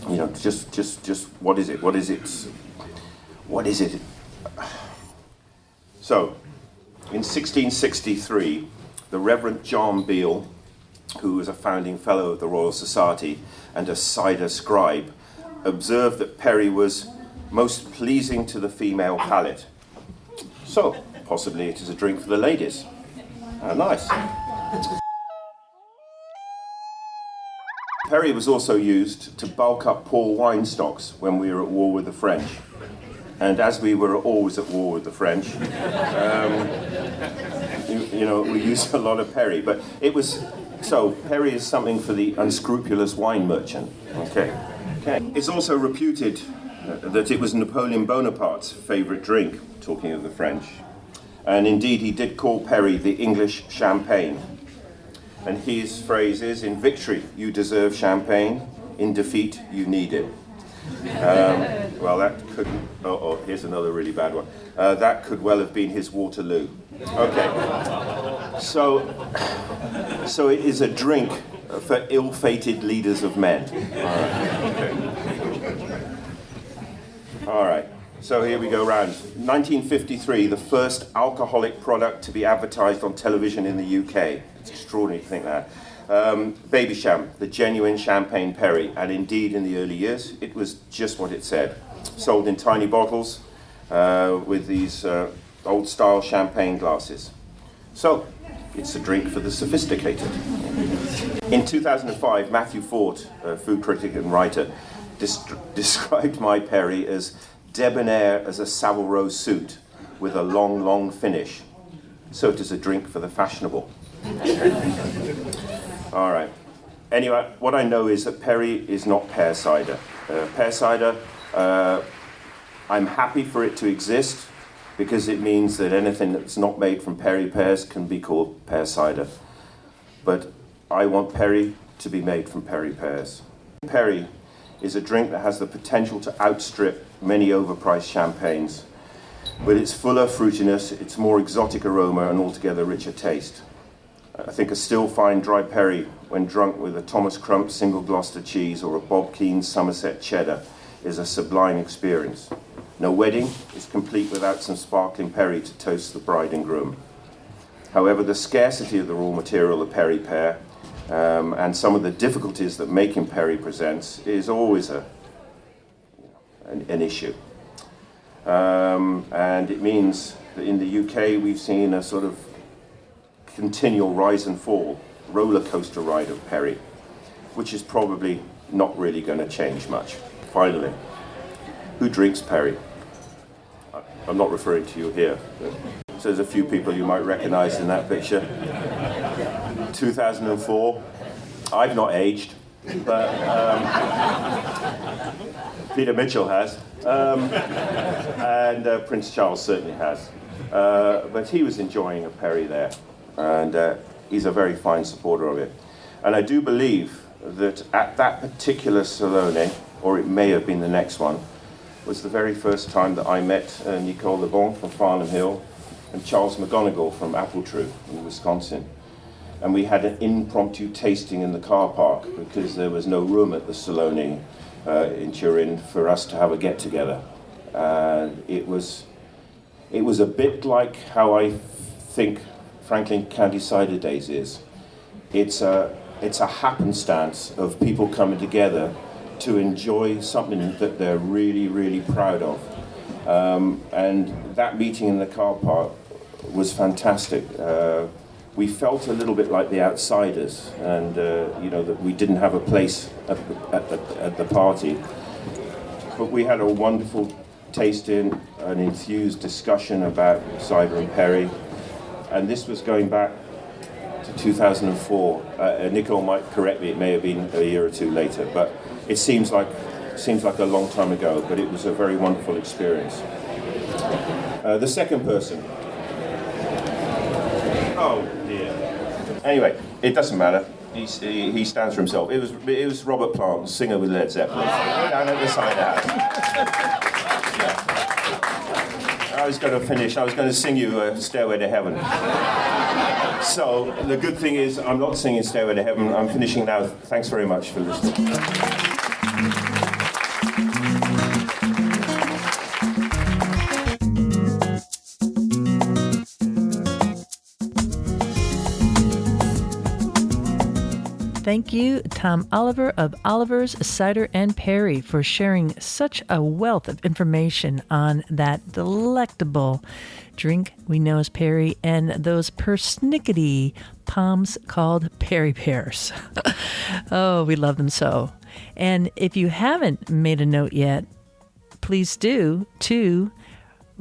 You know, just what is it? What is it? What is it? So, in 1663, the Reverend John Beale, who was a founding fellow of the Royal Society and a cider scribe, observed that perry was most pleasing to the female palate. So, possibly it is a drink for the ladies. Nice. Perry was also used to bulk up poor wine stocks when we were at war with the French. And as we were always at war with the French, you know, we used a lot of perry. But it was, so perry is something for the unscrupulous wine merchant. Okay. It's also reputed that it was Napoleon Bonaparte's favourite drink, talking of the French. And indeed, he did call perry the English champagne. And his phrase is, in victory, you deserve champagne. In defeat, you need it. Well, that could... Oh, here's another really bad one. That could well have been his Waterloo. Okay. So it is a drink for ill-fated leaders of men. All right. So here we go round. 1953, the first alcoholic product to be advertised on television in the UK. It's extraordinary to think that. Babycham, the genuine champagne perry, and indeed in the early years, it was just what it said. Sold in tiny bottles with these old-style champagne glasses. So, it's a drink for the sophisticated. In 2005, Matthew Ford, a food critic and writer, described my perry as debonair as a Savile Row suit with a long, long finish. So it is a drink for the fashionable. All right. Anyway, what I know is that perry is not pear cider. Pear cider, I'm happy for it to exist because it means that anything that's not made from perry pears can be called pear cider. But I want perry to be made from perry pears. Perry is a drink that has the potential to outstrip many overpriced champagnes. With its fuller fruitiness, its more exotic aroma, and altogether richer taste. I think a still fine dry perry, when drunk with a Thomas Crump single Gloucester cheese or a Bob Keane Somerset cheddar, is a sublime experience. No wedding is complete without some sparkling perry to toast the bride and groom. However, the scarcity of the raw material, the perry pear, and some of the difficulties that making perry presents is always an issue. And it means that in the UK we've seen a sort of continual rise and fall, roller coaster ride of perry, which is probably not really going to change much. Finally, who drinks perry? I'm not referring to you here. So there's a few people you might recognise in that picture. 2004. I've not aged, but Peter Mitchell has, and Prince Charles certainly has. But he was enjoying a perry there, and he's a very fine supporter of it. And I do believe that at that particular Salone, or it may have been the next one, was the very first time that I met Nicole LeBon from Farnham Hill and Charles McGonigal from Appletree in Wisconsin. And we had an impromptu tasting in the car park because there was no room at the Salone in Turin for us to have a get-together. And it was a bit like how I think Franklin County CiderDays is. it's a happenstance of people coming together to enjoy something that they're really, really proud of. And that meeting in the car park was fantastic. We felt a little bit like the outsiders, and that we didn't have a place at the party. But we had a wonderful tasting, an enthused discussion about cider and perry, and this was going back to 2004. Nicole might correct me; it may have been a year or two later, but it seems like a long time ago. But it was a very wonderful experience. The second person. Oh dear. Anyway, it doesn't matter. He stands for himself. It was Robert Plant, singer with Led Zeppelin, down at the cider house. I was going to sing you Stairway to Heaven. So the good thing is I'm not singing Stairway to Heaven. I'm finishing now. Thanks very much for listening. Thank you, Tom Oliver of Oliver's Cider and Perry, for sharing such a wealth of information on that delectable drink we know as perry and those persnickety palms called perry pears. Oh, we love them so. And if you haven't made a note yet, please do to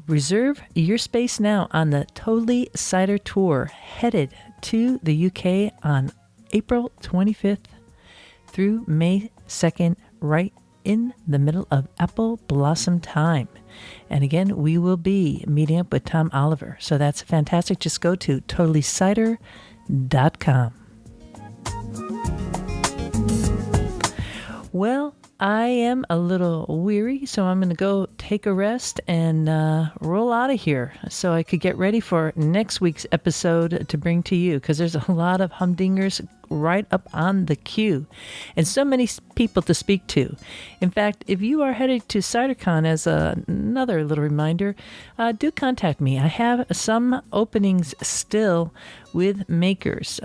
reserve your space now on the Totally Cider Tour, headed to the UK on April 25th through May 2nd, right in the middle of apple blossom time. And again, we will be meeting up with Tom Oliver. So that's fantastic. Just go to totallycider.com. Well, I am a little weary, so I'm going to go take a rest and roll out of here so I could get ready for next week's episode to bring to you, because there's a lot of humdingers right up on the queue and so many people to speak to. In fact, if you are headed to CiderCon, as another little reminder, do contact me. I have some openings still with makers,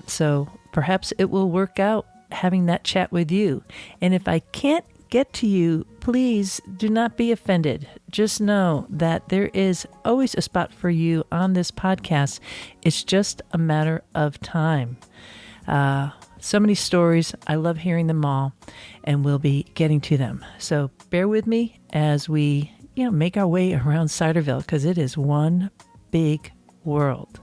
so perhaps it will work out having that chat with you. And if I can't get to you, please do not be offended. Just know that there is always a spot for you on this podcast. It's just a matter of time. So many stories. I love hearing them all, and we'll be getting to them. So bear with me as we make our way around Ciderville, because it is one big world.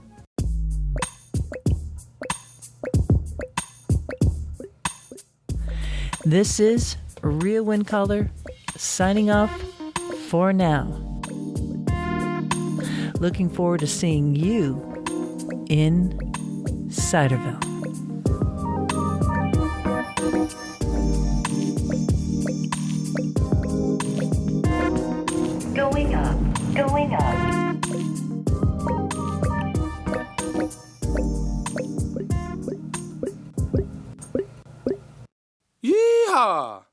This is Real Wind Color signing off for now. Looking forward to seeing you in Ciderville. Going up, going up. Yeehaw!